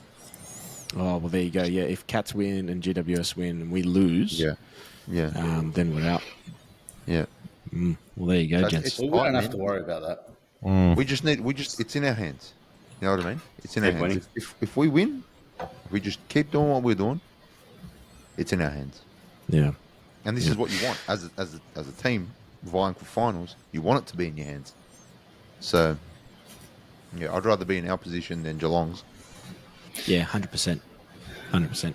Oh, well, there you go. Yeah, if Cats win and GWS win and we lose, Yeah. then we're out. Yeah. Well, there you go, So gents. it's Well, we tight, don't have man. to worry about that. It's in our hands. You know what I mean? It's in our Keep hands. winning. If we win, if we just keep doing what we're doing, it's in our hands. Yeah. And this is what you want as a team vying for finals. You want it to be in your hands. So, yeah, I'd rather be in our position than Geelong's. Yeah, 100%. 100%.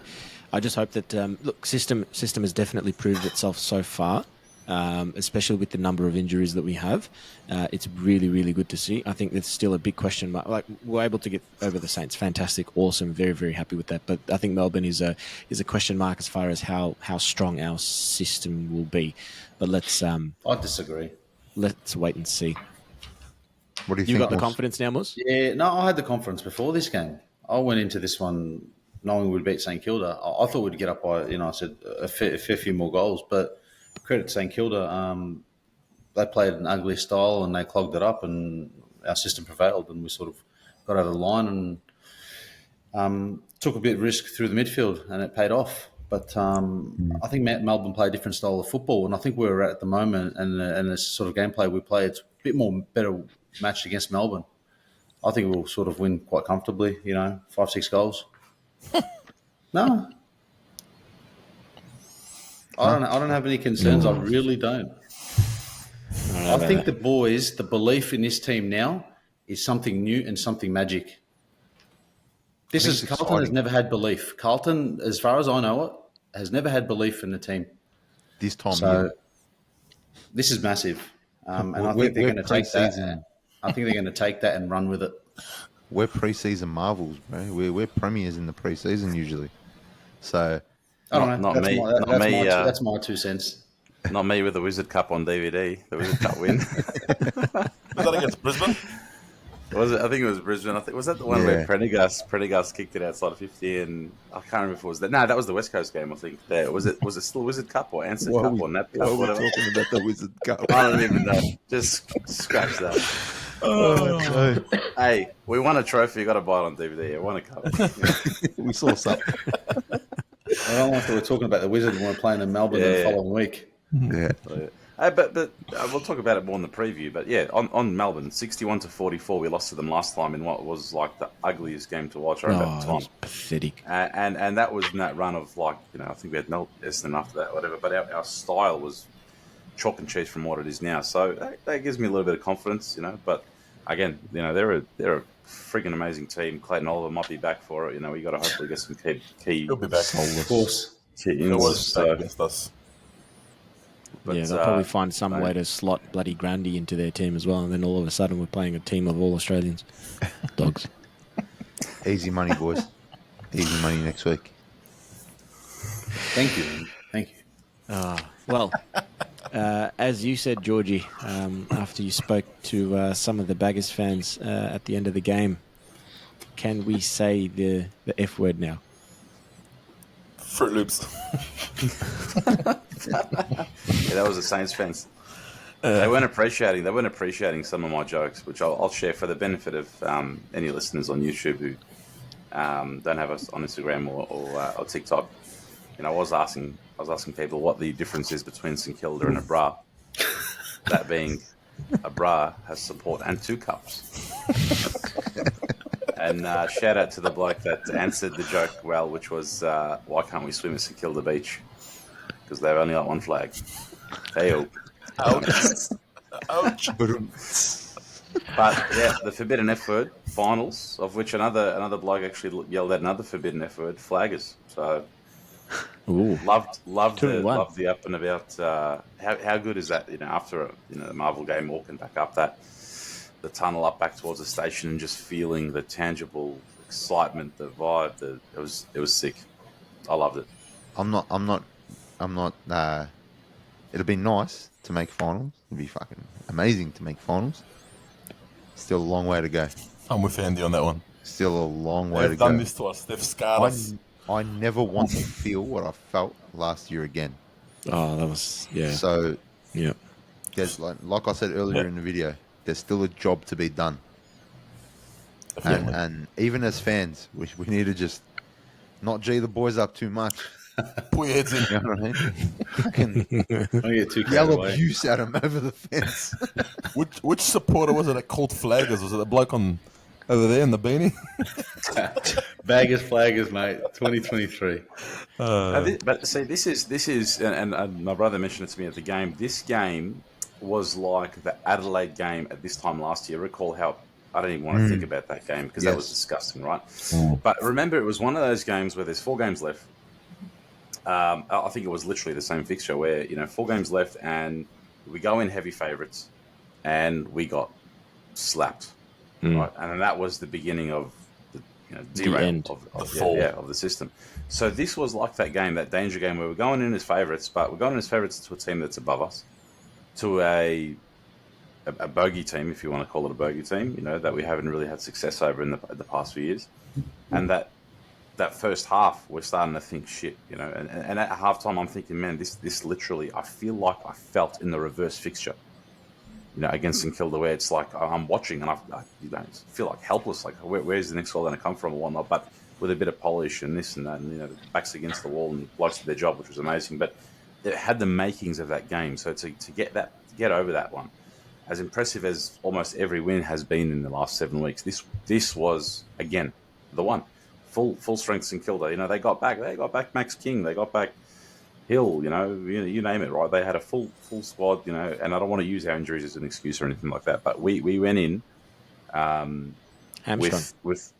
I just hope that, look, system has definitely proved itself so far, especially with the number of injuries that we have. It's really, really good to see. I think there's still a big question mark. Like, we're able to get over the Saints. Fantastic. Awesome. Very, very happy with that. But I think Melbourne is a question mark as far as how strong our system will be. But let's I disagree. wait and see. What do you You think? got the Moss? confidence now, Mus? Yeah, no, I had the confidence before this game. I went into this one knowing we'd beat St Kilda. I thought we'd get up by, I said a fair few more goals. But credit to St Kilda, they played an ugly style and they clogged it up, and our system prevailed, and we sort of got over the line and took a bit of risk through the midfield, and it paid off. But I think Melbourne play a different style of football, and I think where we're at the moment and the sort of gameplay we play, it's a bit more better matched against Melbourne. I think we'll sort of win quite comfortably, 5-6 goals. No. I don't have any concerns. I really don't. I think the boys, the belief in this team now is something new and something magic. Carlton exciting. has never had belief. Carlton, as far as I know it, has never had belief in the team. This time So year. this is massive. And I We're think they're going to take that. pre-season. I think they're going to take that and run with it. We're pre-season marvels, bro. We're premiers in the pre-season usually. So I don't know. Not me. That's my 2 cents. Not me with the Wizard Cup on DVD. The Wizard Cup win. Was that against Brisbane? Was it? I think it was Brisbane. Was that the one where Prendergast kicked it outside of 50, and I can't remember if it was that. No, that was the West Coast game. I think. There was it still Wizard Cup or Ansett Cup or Nat Cup? Whatever. talking about the Wizard Cup. I don't even know. Just scratch that. Hey, we won a trophy. You got to buy it on DVD. I won a cup. We saw something. I don't like that we're talking about the Wizards when we're playing in Melbourne the following week. Yeah. But we'll talk about it more in the preview. But yeah, on Melbourne, 61-44, we lost to them last time in what was like the ugliest game to watch. I remember at the that time. was pathetic. And that was in that run of like, I think we had Essendon after that, whatever. But our style was chalk and cheese from what it is now. So that gives me a little bit of confidence, But again, they're a freaking amazing team. Clayton Oliver might be back for it. We got to hopefully get some key. He'll be back. Of course. He was back against us. But, Yeah, they'll probably find some way to slot bloody Grundy into their team as well, and then all of a sudden we're playing a team of all Australians. Dogs. Easy money, boys. Easy money next week. Thank you. Well, as you said, Georgie, after you spoke to some of the Baggers fans at the end of the game, can we say the F word now? Fruit Loops. Yeah, that was the Saints fans. They weren't appreciating some of my jokes, which I'll share for the benefit of any listeners on YouTube who don't have us on Instagram or TikTok. I was asking people what the difference is between St Kilda and a bra. That being, a bra has support and 2 cups. And shout out to the bloke that answered the joke well, which was, why can't we swim at St Kilda Beach? Because they've only got 1 flag. Hey-o. Ouch. Ouch. But yeah, the forbidden F word finals, of which another bloke actually yelled out another forbidden F word, flaggers. So Ooh. loved 2-1. the up and about. How good is that? After the Marvel game, walking back up the tunnel up back towards the station and just feeling the tangible excitement, the vibe. It was sick. I loved it. I'm not. It'll be nice to make finals. It'll be fucking amazing to make finals. Still a long way to go. I'm with Andy on that one. Still a long way to They've go. done this to us. They've scarred us. I never want to feel what I felt last year again. Oh, that was So yeah. there's like I said earlier in the video, there's still a job to be done. Definitely. And even as fans, we need to just not G the boys up too much. Put your heads in. You know what I mean? Fucking Don't get too carried yell away. abuse at him over the fence. Which supporter was it that called flaggers? Was it the bloke on over there in the beanie? Baggers, flaggers, mate. 2023. But see, this is, and my brother mentioned it to me at the game. This game was like the Adelaide game at this time last year. Recall how I don't even want to think about that game because that was disgusting, right? But remember, it was one of those games where there's 4 games left. I think it was literally the same fixture where 4 games left, and we go in heavy favourites, and we got slapped, right? And then that was the beginning of the derail end. of the system. So this was like that game, that danger game where we're going in as favourites, but we're going in as favourites to a team that's above us, to a bogey team, if you want to call it a bogey team, that we haven't really had success over in the past few years, and that first half, we're starting to think shit, and at halftime, I'm thinking, man, this literally, I feel like I felt in the reverse fixture, against St Kilda, where it's like I'm watching and I feel like helpless, like where's the next goal going to come from or whatnot, but with a bit of polish and this and that, and the backs against the wall and blokes did their job, which was amazing, but it had the makings of that game. So to get over that one, as impressive as almost every win has been in the last 7 weeks, this was again the one. Full strength St Kilda. They got back Max King, they got back Hill. You name it, right? They had a full squad. And I don't want to use our injuries as an excuse or anything like that, but we went in with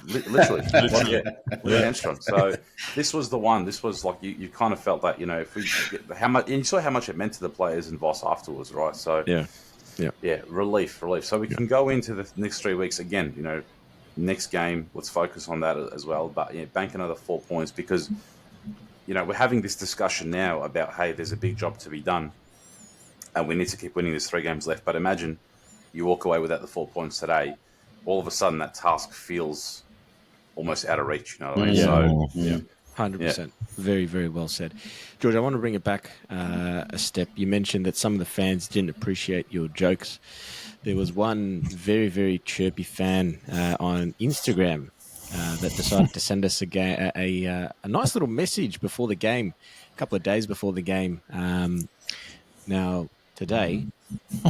literally hamstrung. So this was the one. This was like you kind of felt that if we get how much, and you saw how much it meant to the players and Voss afterwards, right? So relief. So we can go into the next 3 weeks again. Next game, let's focus on that as well. But bank another 4 points because we're having this discussion now about, hey, there's a big job to be done, and we need to keep winning. There's 3 games left. But imagine you walk away without the 4 points today. All of a sudden, that task feels almost out of reach. You know what I mean? Yeah. So 100%. Very, very well said. George, I want to bring it back a step. You mentioned that some of the fans didn't appreciate your jokes. There was one very, very chirpy fan on Instagram that decided to send us a nice little message before the game, a couple of days before the game. Now, today,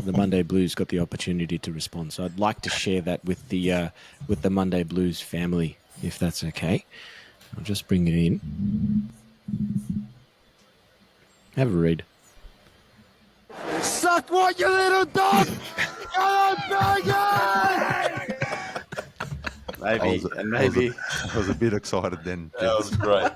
the Monday Blues got the opportunity to respond. So I'd like to share that with the Monday Blues family, if that's okay. I'll just bring it in. Have a read. Suck what, you little dog! maybe I was a bit excited then. That was great.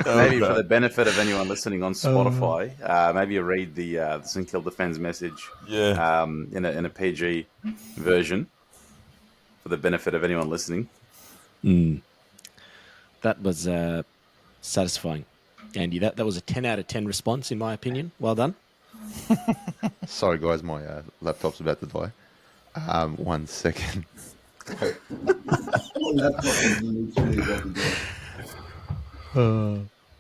maybe for the benefit of anyone listening on Spotify, maybe you read the St Kilda fans message in a PG version for the benefit of anyone listening. That was satisfying, Andy. That was a 10 out of 10 response, in my opinion. Well done. Sorry, guys, my laptop's about to die. 1 second.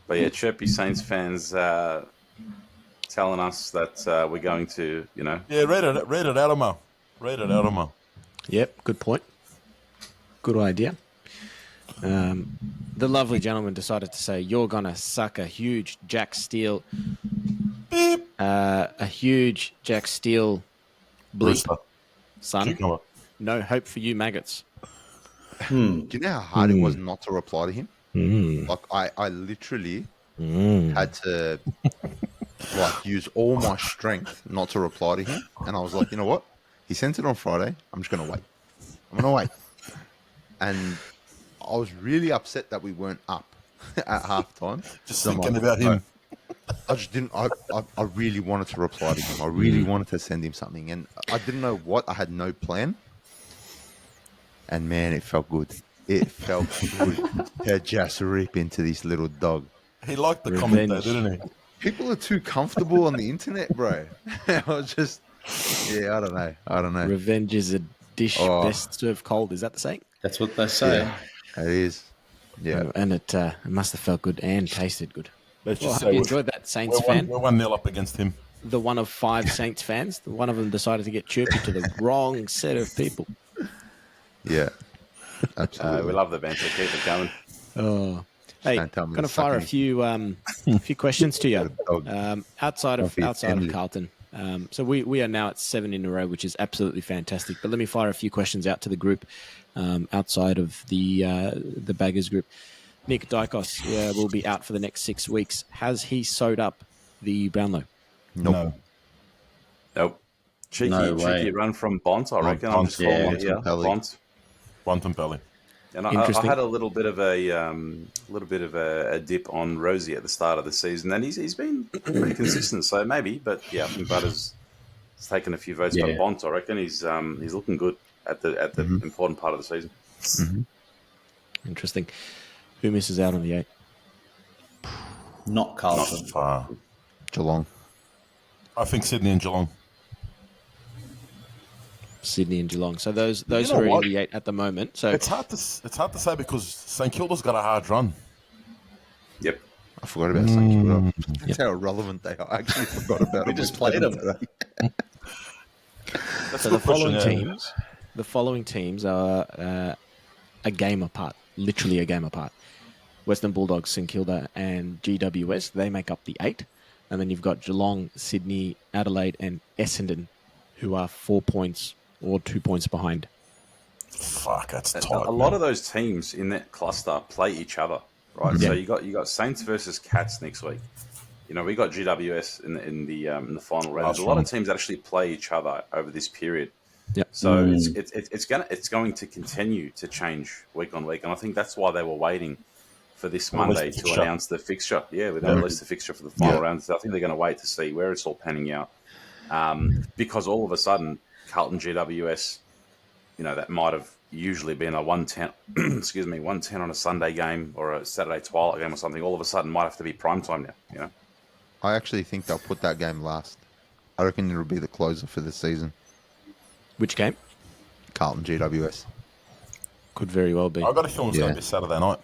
But yeah, chirpy Saints fans telling us that we're going to, Yeah, read it out of Mo. Read it out of Mo. Yep, good point. Good idea. The lovely gentleman decided to say, you're going to suck a huge Jack Steele. Beep. A huge Jack Steele bleep, Brewster. son. Cucumber. No hope for you, maggots. Do you know how hard it was not to reply to him? Like I literally had to use all my strength not to reply to him, and I was like, you know what? He sent it on Friday. I'm just gonna wait. I'm gonna wait. And I was really upset that we weren't up at halftime. Just So I'm thinking like, about him. I just didn't. I really wanted to reply to him. I really wanted to send him something, and I didn't know what. I had no plan. And man, it felt good. It felt good to just rip into this little dog. He liked the comment though, Revenge. didn't he? People are too comfortable on the internet, bro. I was just Yeah, I don't know. Revenge is a dish best served cold. Is that the saying? That's what they say. Yeah, it is. Yeah. And it must have felt good and tasted good. Let's Well, I just hope say you enjoyed that, Saints we're fan. 1-0 up against him. The one of 5 Saints fans. One of them decided to get chirpy to the wrong set of people. Yeah. Absolutely. We love the banter. Keep it going. Oh, hey, Don't tell me going to to fire a suck few questions to you. Outside of Coffee. Carlton. So we are now at 7 in a row, which is absolutely fantastic. But let me fire a few questions out to the group outside of the Baggers group. Nick Dykos will be out for the next 6 weeks. Has he sewed up the Brownlow? Nope. Nope. Cheeky run from Bont, I reckon. I'm just calling it here. Bont. Bontempelli. And I had a little bit of a dip on Rosie at the start of the season, and he's been pretty consistent. So maybe, but yeah, I think Butters has taken a few votes. But Bont, I reckon he's looking good at the important part of the season. Mm-hmm. Interesting. Who misses out on the 8? Not Carlton. Not far. Geelong. I think Sydney and Geelong. Sydney and Geelong. So those You who know are what? in the 8 at the moment. So It's hard to say because St Kilda's got a hard run. Yep. I forgot about St Kilda. That's how irrelevant they are. I actually forgot about them. We just played them. That's So a good question, the following teams are a game apart, literally a game apart. Western Bulldogs, St Kilda, and GWS, they make up the 8. And then you've got Geelong, Sydney, Adelaide, and Essendon, who are 4 points or 2 points behind. Fuck, that's tight. A lot of those teams in that cluster play each other, right? So you got Saints versus Cats next week. You know, we got GWS in the final round. There's a lot of teams that actually play each other over this period. Yep. So it's going to continue to change week on week, and I think that's why they were waiting for this Monday to announce the fixture. Yeah, we're going to release the fixture for the final round. So I think they're going to wait to see where it's all panning out, because all of a sudden Carlton GWS, you know, that might have usually been a 110, 110 on a Sunday game or a Saturday twilight game or something. All of a sudden might have to be prime time now. You know, I actually think they'll put that game last. I reckon it'll be the closer for the season. Which game? Carlton GWS. Could very well be. I've got a feeling it's going to be Saturday night.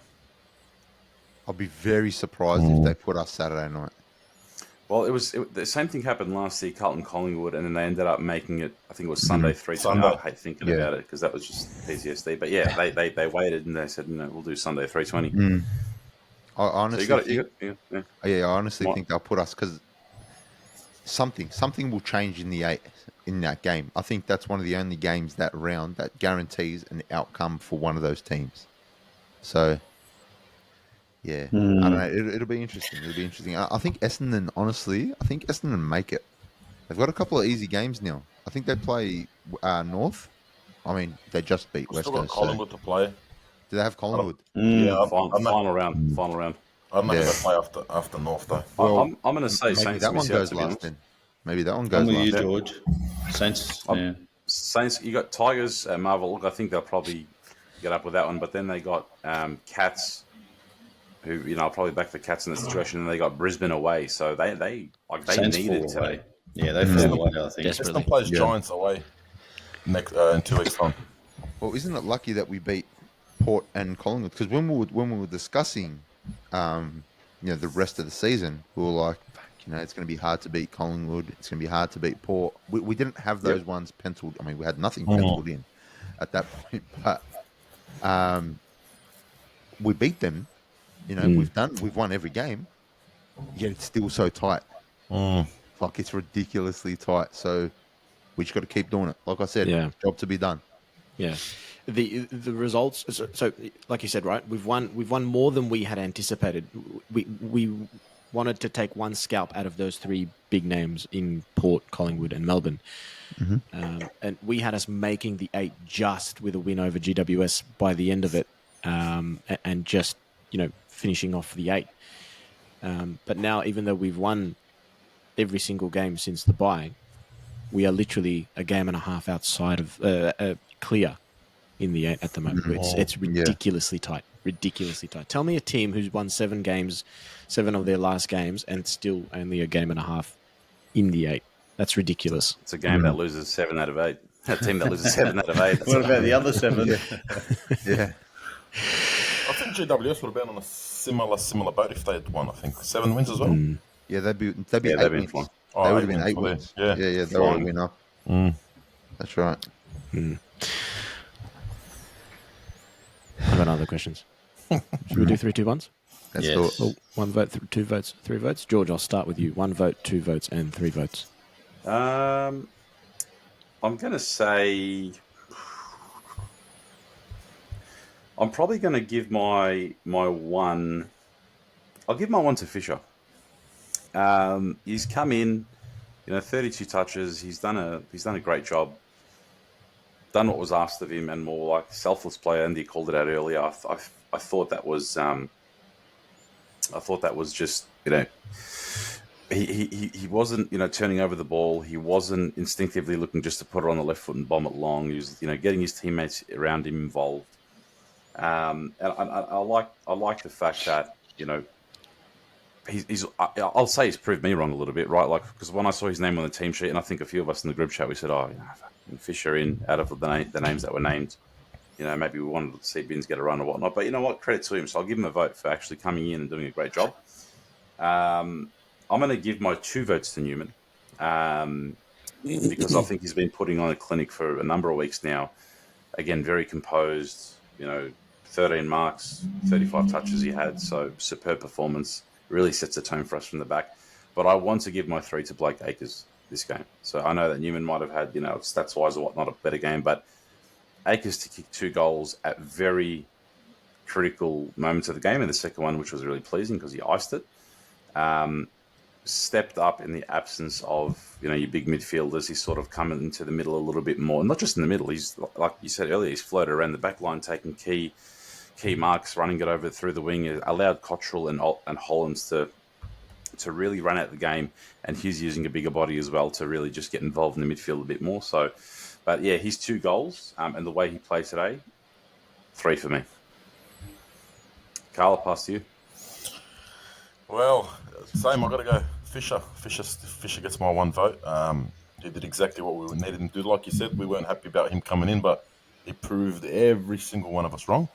I'll be very surprised if they put us Saturday night. well, the same thing happened last year, Carlton Collingwood, and then they ended up making it. I think it was Sunday 3:20. Sunday. I hate thinking about it because that was just PTSD. But yeah, they waited and they said, no, we'll do Sunday 3:20. I honestly, So you got I honestly What? think they'll put us because something will change in the 8 in that game. I think that's one of the only games that round that guarantees an outcome for one of those teams. So, yeah, I don't know. It'll be interesting. It'll be interesting. I think Essendon, honestly, make it. They've got a couple of easy games now. I think they play North. I mean, they just beat West Still got Coast. Collingwood to play. Do they have Collingwood? Yeah, final round. I'm not going to play after North though. Well, I'm going to say Maybe Saints that one miss out, goes to be last honest. then. Maybe that one goes I'm with you, last. George. Saints. Yeah. Saints, you got Tigers, Marvel. Look, I think they'll probably get up with that one. But then they got Cats, who I'll probably back the Cats in the situation, and they got Brisbane away. So they Saints needed fall away. to. Yeah, they fall away, I think. Desperately. Essendon plays Giants away in 2 weeks' time. Well, isn't it lucky that we beat Port and Collingwood? Because when we were discussing, the rest of the season, we were like, it's going to be hard to beat Collingwood. It's going to be hard to beat Port. We didn't have those ones penciled. I mean, we had nothing penciled in at that point, but we beat them. We've won every game, yet it's still so tight. Like, it's ridiculously tight. So we just got to keep doing it. Like I said, job to be done. Yeah, the results. So, like you said, right? We've won more than we had anticipated. We wanted to take one scalp out of those 3 big names in Port, Collingwood, and Melbourne, and we had us making the 8 just with a win over GWS by the end of it, and just finishing off the 8. But now, even though we've won every single game since the bye, we are literally a game and a half outside of clear in the 8 at the moment. It's ridiculously tight. Ridiculously tight. Tell me a team who's won 7 of their last games, and still only a game and a half in the 8. That's ridiculous. It's a game that loses 7 out of 8. A team that loses 7 out of 8. That's What about the other 7? Yeah. I think GWS would have been on a similar boat if they had won. I think 7 wins as well. Yeah, they'd be Yeah, 8 they've been wins. flying. Oh, They would 8 have been wins 8 for them. wins. Yeah. Yeah, they were a Flying. winner. That's right. I have another questions. Should we do 3, 2, 1s? Let's Yes. do it. Oh, 1 vote, 2 votes, 3 votes. George, I'll start with you. 1 vote, 2 votes, and 3 votes. I'm going to say... I'm probably going to give my one... I'll give my one to Fisher. He's come in, 32 touches. He's done a great job. Done what was asked of him, and more like selfless player. Andy called it out earlier. I thought that was just he wasn't turning over the ball. He wasn't instinctively looking just to put it on the left foot and bomb it long. He was getting his teammates around him involved. And I like the fact that I'll say he's proved me wrong a little bit, right? Like, because when I saw his name on the team sheet, and I think a few of us in the group chat, we said, Fisher in out of the names that were named. Maybe we wanted to see Binns get a run or whatnot. But you know what? Credit to him. So I'll give him a vote for actually coming in and doing a great job. I'm going to give my 2 votes to Newman because I think he's been putting on a clinic for a number of weeks now. Again, very composed, 13 marks, 35 touches he had. So superb performance. Really sets the tone for us from the back. But I want to give my 3 to Blake Acres this game. So I know that Newman might have had, stats-wise or whatnot, a better game, but Acres to kick 2 goals at very critical moments of the game, and the second one, which was really pleasing because he iced it, stepped up in the absence of, your big midfielders. He's sort of coming into the middle a little bit more. Not just in the middle. He's, like you said earlier, he's floated around the back line, taking key marks, running it over through the wing. It allowed Cottrell and Hollands to really run out the game, and he's using a bigger body as well to really just get involved in the midfield a bit more. So, but yeah, his 2 goals and the way he played today, 3 for me. Carl, I'll pass to you. Well, same. I got to go Fisher. Fisher gets my 1 vote. He did exactly what we needed him to do. Like you said, we weren't happy about him coming in, but he proved every single one of us wrong.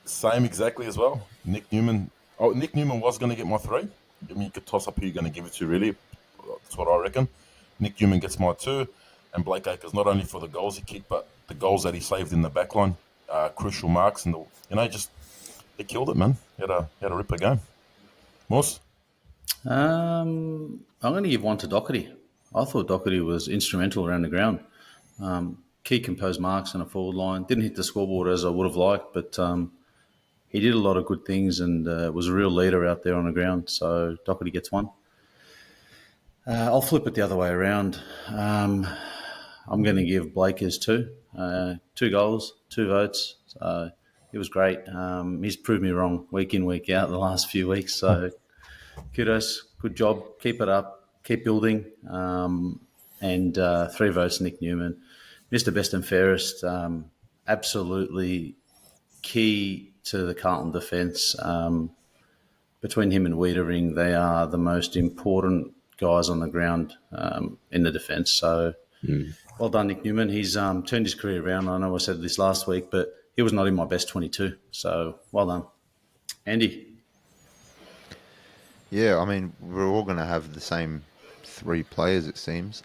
Same exactly as well. Nick Newman was going to get my 3. I mean, you could toss up who you're going to give it to, really. That's what I reckon. Nick Newman gets my 2. And Blake Acres, not only for the goals he kicked, but the goals that he saved in the back line. Crucial marks. And, he killed it, man. He had a ripper game. Moss? I'm going to give 1 to Doherty. I thought Doherty was instrumental around the ground. Key composed marks on a forward line. Didn't hit the scoreboard as I would have liked, but he did a lot of good things and was a real leader out there on the ground. So Doherty gets 1. I'll flip it the other way around. I'm going to give Blakers 2. 2 goals, 2 votes. So it was great. He's proved me wrong week in, week out the last few weeks. So kudos, good job. Keep it up. Keep building. And 3 votes, Nick Newman. Mr. Best and Fairest, absolutely key to the Carlton defence. Between him and Wiedering, they are the most important guys on the ground in the defence. So well done, Nick Newman. He's turned his career around. I know I said this last week, but he was not in my best 22. So well done. Andy? Yeah, I mean, we're all going to have the same 3 players, it seems.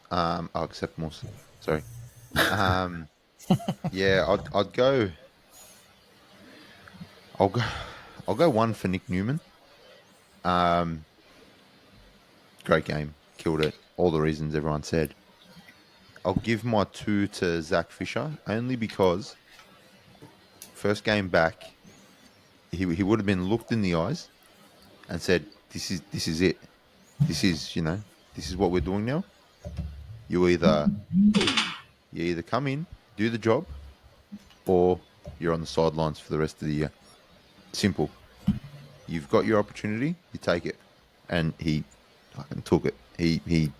Except Moss. Sorry. Yeah, I'd go. I'll go 1 for Nick Newman. Great game, killed it. All the reasons everyone said. I'll give my 2 to Zach Fisher only because first game back, he would have been looked in the eyes and said, "This is it. This is what we're doing now. You either come in, do the job, or you're on the sidelines for the rest of the year. Simple. You've got your opportunity, you take it." And he fucking took it. He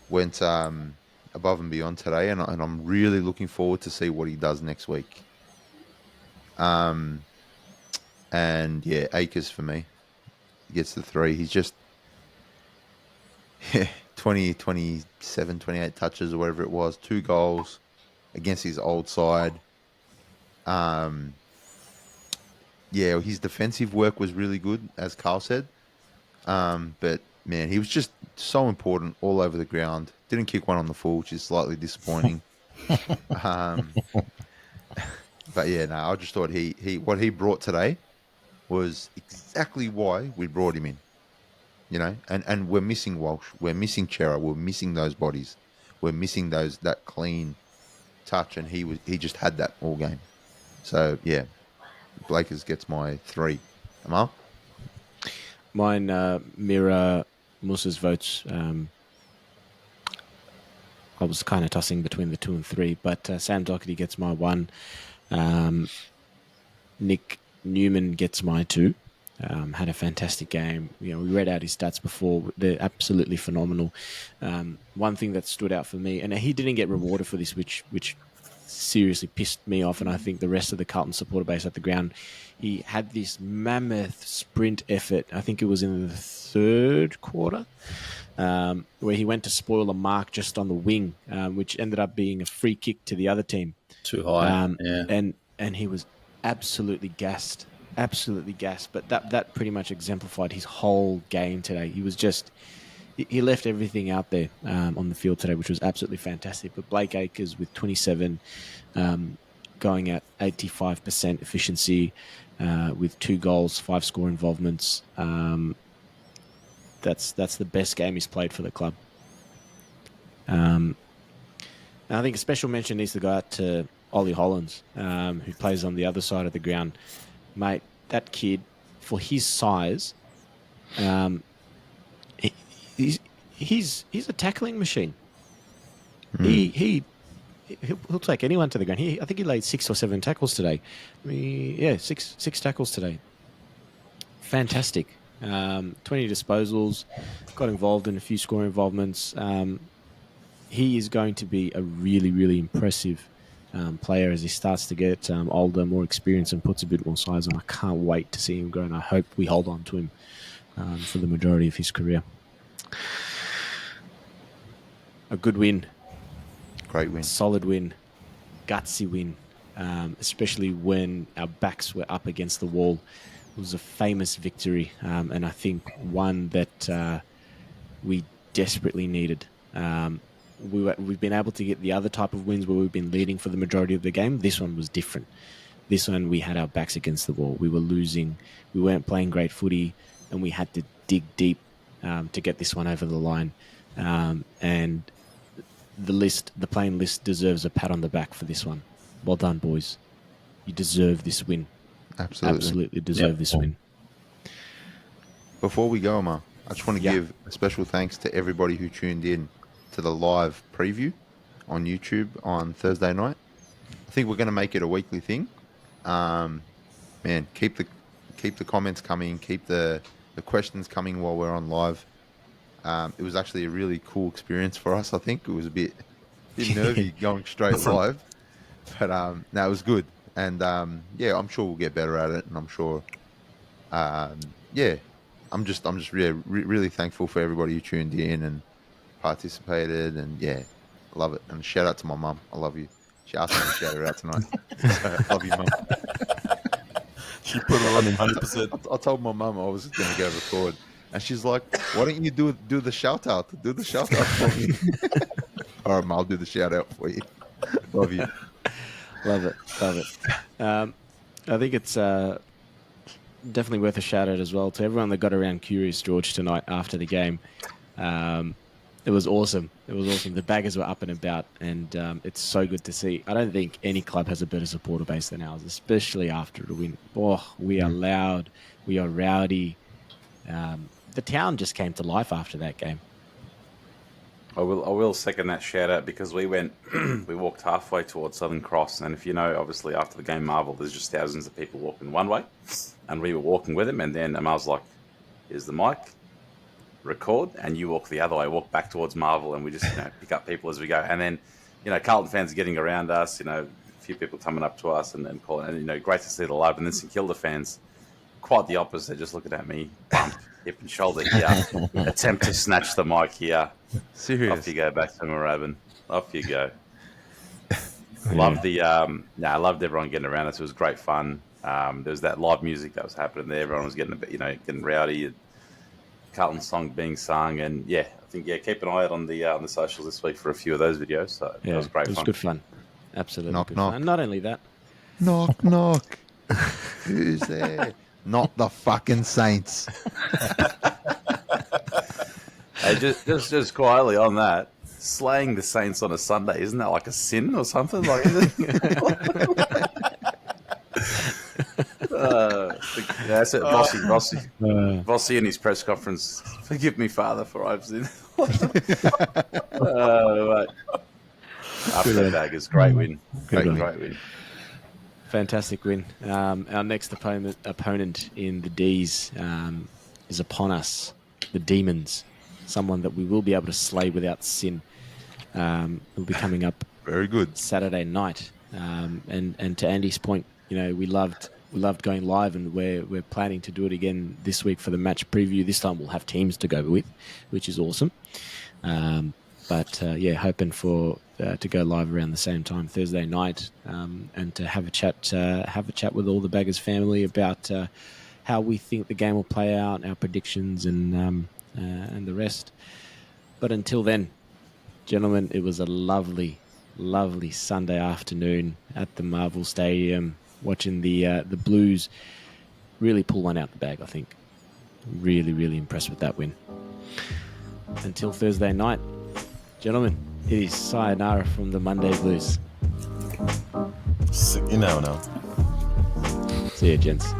went above and beyond today, and I'm really looking forward to see what he does next week. And yeah, Acres for me. He gets the 3. He's just yeah, 20, 27, 28 touches or whatever it was, 2 goals against his old side. Yeah, his defensive work was really good, as Carl said. But man, he was just so important all over the ground. Didn't kick one on the full, which is slightly disappointing. um, but yeah, no, I just thought he what he brought today was exactly why we brought him in. You know, and we're missing Walsh, we're missing Chera, we're missing those bodies, we're missing that clean touch, and he just had that all game. So yeah, Blakers gets my 3. Amal? Mine mirror Musa's votes. I was kind of tossing between the 2 and 3, but Sam Doherty gets my 1. Nick Newman gets my 2. Had a fantastic game. You know, we read out his stats before. They're absolutely phenomenal. One thing that stood out for me, and he didn't get rewarded for this, which seriously pissed me off, and I think the rest of the Carlton supporter base at the ground. He had this mammoth sprint effort. I think it was in the 3rd quarter, where he went to spoil a mark just on the wing, which ended up being a free kick to the other team. Too high. Yeah. And he was absolutely gassed. But that pretty much exemplified his whole game today. He was just, he left everything out there on the field today, which was absolutely fantastic. But Blake Acres with 27, going at 85% efficiency, with 2 goals, 5 score involvements. That's the best game he's played for the club. I think a special mention needs to go out to Ollie Hollins, who plays on the other side of the ground. Mate, that kid, for his size, he's a tackling machine. He'll take anyone to the ground. I think he laid 6 or 7 tackles today. Six tackles today. Fantastic. 20 disposals, got involved in a few score involvements. He is going to be a really, really impressive player as he starts to get older, more experienced, and puts a bit more size on. I can't wait to see him grow, and I hope we hold on to him for the majority of his career. A good win. Great win. Solid win. Gutsy win. Especially when our backs were up against the wall. It was a famous victory, and I think one that we desperately needed. We've been able to get the other type of wins where we've been leading for the majority of the game. This one was different. This one, we had our backs against the wall. We were losing. We weren't playing great footy, and we had to dig deep to get this one over the line. And the playing list deserves a pat on the back for this one. Well done, boys. You deserve this win. Absolutely deserve this win. Before we go, Omar, I just want to give a special thanks to everybody who tuned in to the live preview on YouTube on Thursday night. I think we're going to make it a weekly thing. Man, keep the comments coming, keep the questions coming while we're on live. It was actually a really cool experience for us. I think it was a bit nervy going straight live, but no, it was good. And I'm sure we'll get better at it. And I'm sure, I'm just really thankful for everybody who tuned in and participated. And love it. And shout out to my mum. I love you. She asked me to shout her out tonight. So, love you, mum. She put it on him 100%. I told my mum I was going to go record, and she's like, "Why don't you do the shout out? Do the shout out for me." All right, mum, I'll do the shout out for you. Love you. Love it. I think it's definitely worth a shout out as well to everyone that got around Curious George tonight after the game. It was awesome. The baggers were up and about, and it's so good to see. I don't think any club has a better supporter base than ours, especially after the win. Oh, we are loud. We are rowdy. The town just came to life after that game. I will second that shout out because we walked halfway towards Southern Cross, and if you know, obviously after the game Marvel, there's just thousands of people walking one way, and we were walking with him, and then Amal's like, "Here's the mic, record," and you walk the other way, walk back towards Marvel, and we just pick up people as we go, and then Carlton fans are getting around us, a few people coming up to us and calling, and great to see the love, and then St Kilda fans, quite the opposite, just looking at me, pumped. hip and shoulder here. Attempt to snatch the mic here. Serious. Off you go back to Moorabbin. Off you go. Loved the I loved everyone getting around us. It was great fun. There was that live music that was happening there. Everyone was getting a bit, getting rowdy. Carlton song being sung, and I think keep an eye out on the socials this week for a few of those videos. So that was great. It was fun. good fun. Absolutely Knock, good knock. fun. And not only that, Knock, knock. Who's there? Not the fucking Saints. Hey, just quietly on that, slaying the Saints on a Sunday, isn't that like a sin or something? Like, that's it. Vossi in his press conference. Forgive me, Father, for I've sinned. After that bag is great win. Great win. fantastic win. Our next opponent in the D's is upon us, the Demons. Someone that we will be able to slay without sin. Will be coming up Very good. Saturday night. And to Andy's point, we loved going live, and we're planning to do it again this week for the match preview. This time we'll have teams to go with, which is awesome. Hoping for to go live around the same time Thursday night, and to have a chat with all the Baggers family about how we think the game will play out, our predictions, and the rest. But until then, gentlemen, it was a lovely Sunday afternoon at the Marvel Stadium, watching the Blues really pull one out the bag. I think really impressed with that win. Until Thursday night, gentlemen, it is sayonara from the Monday Blues. Sick, now. See you, gents.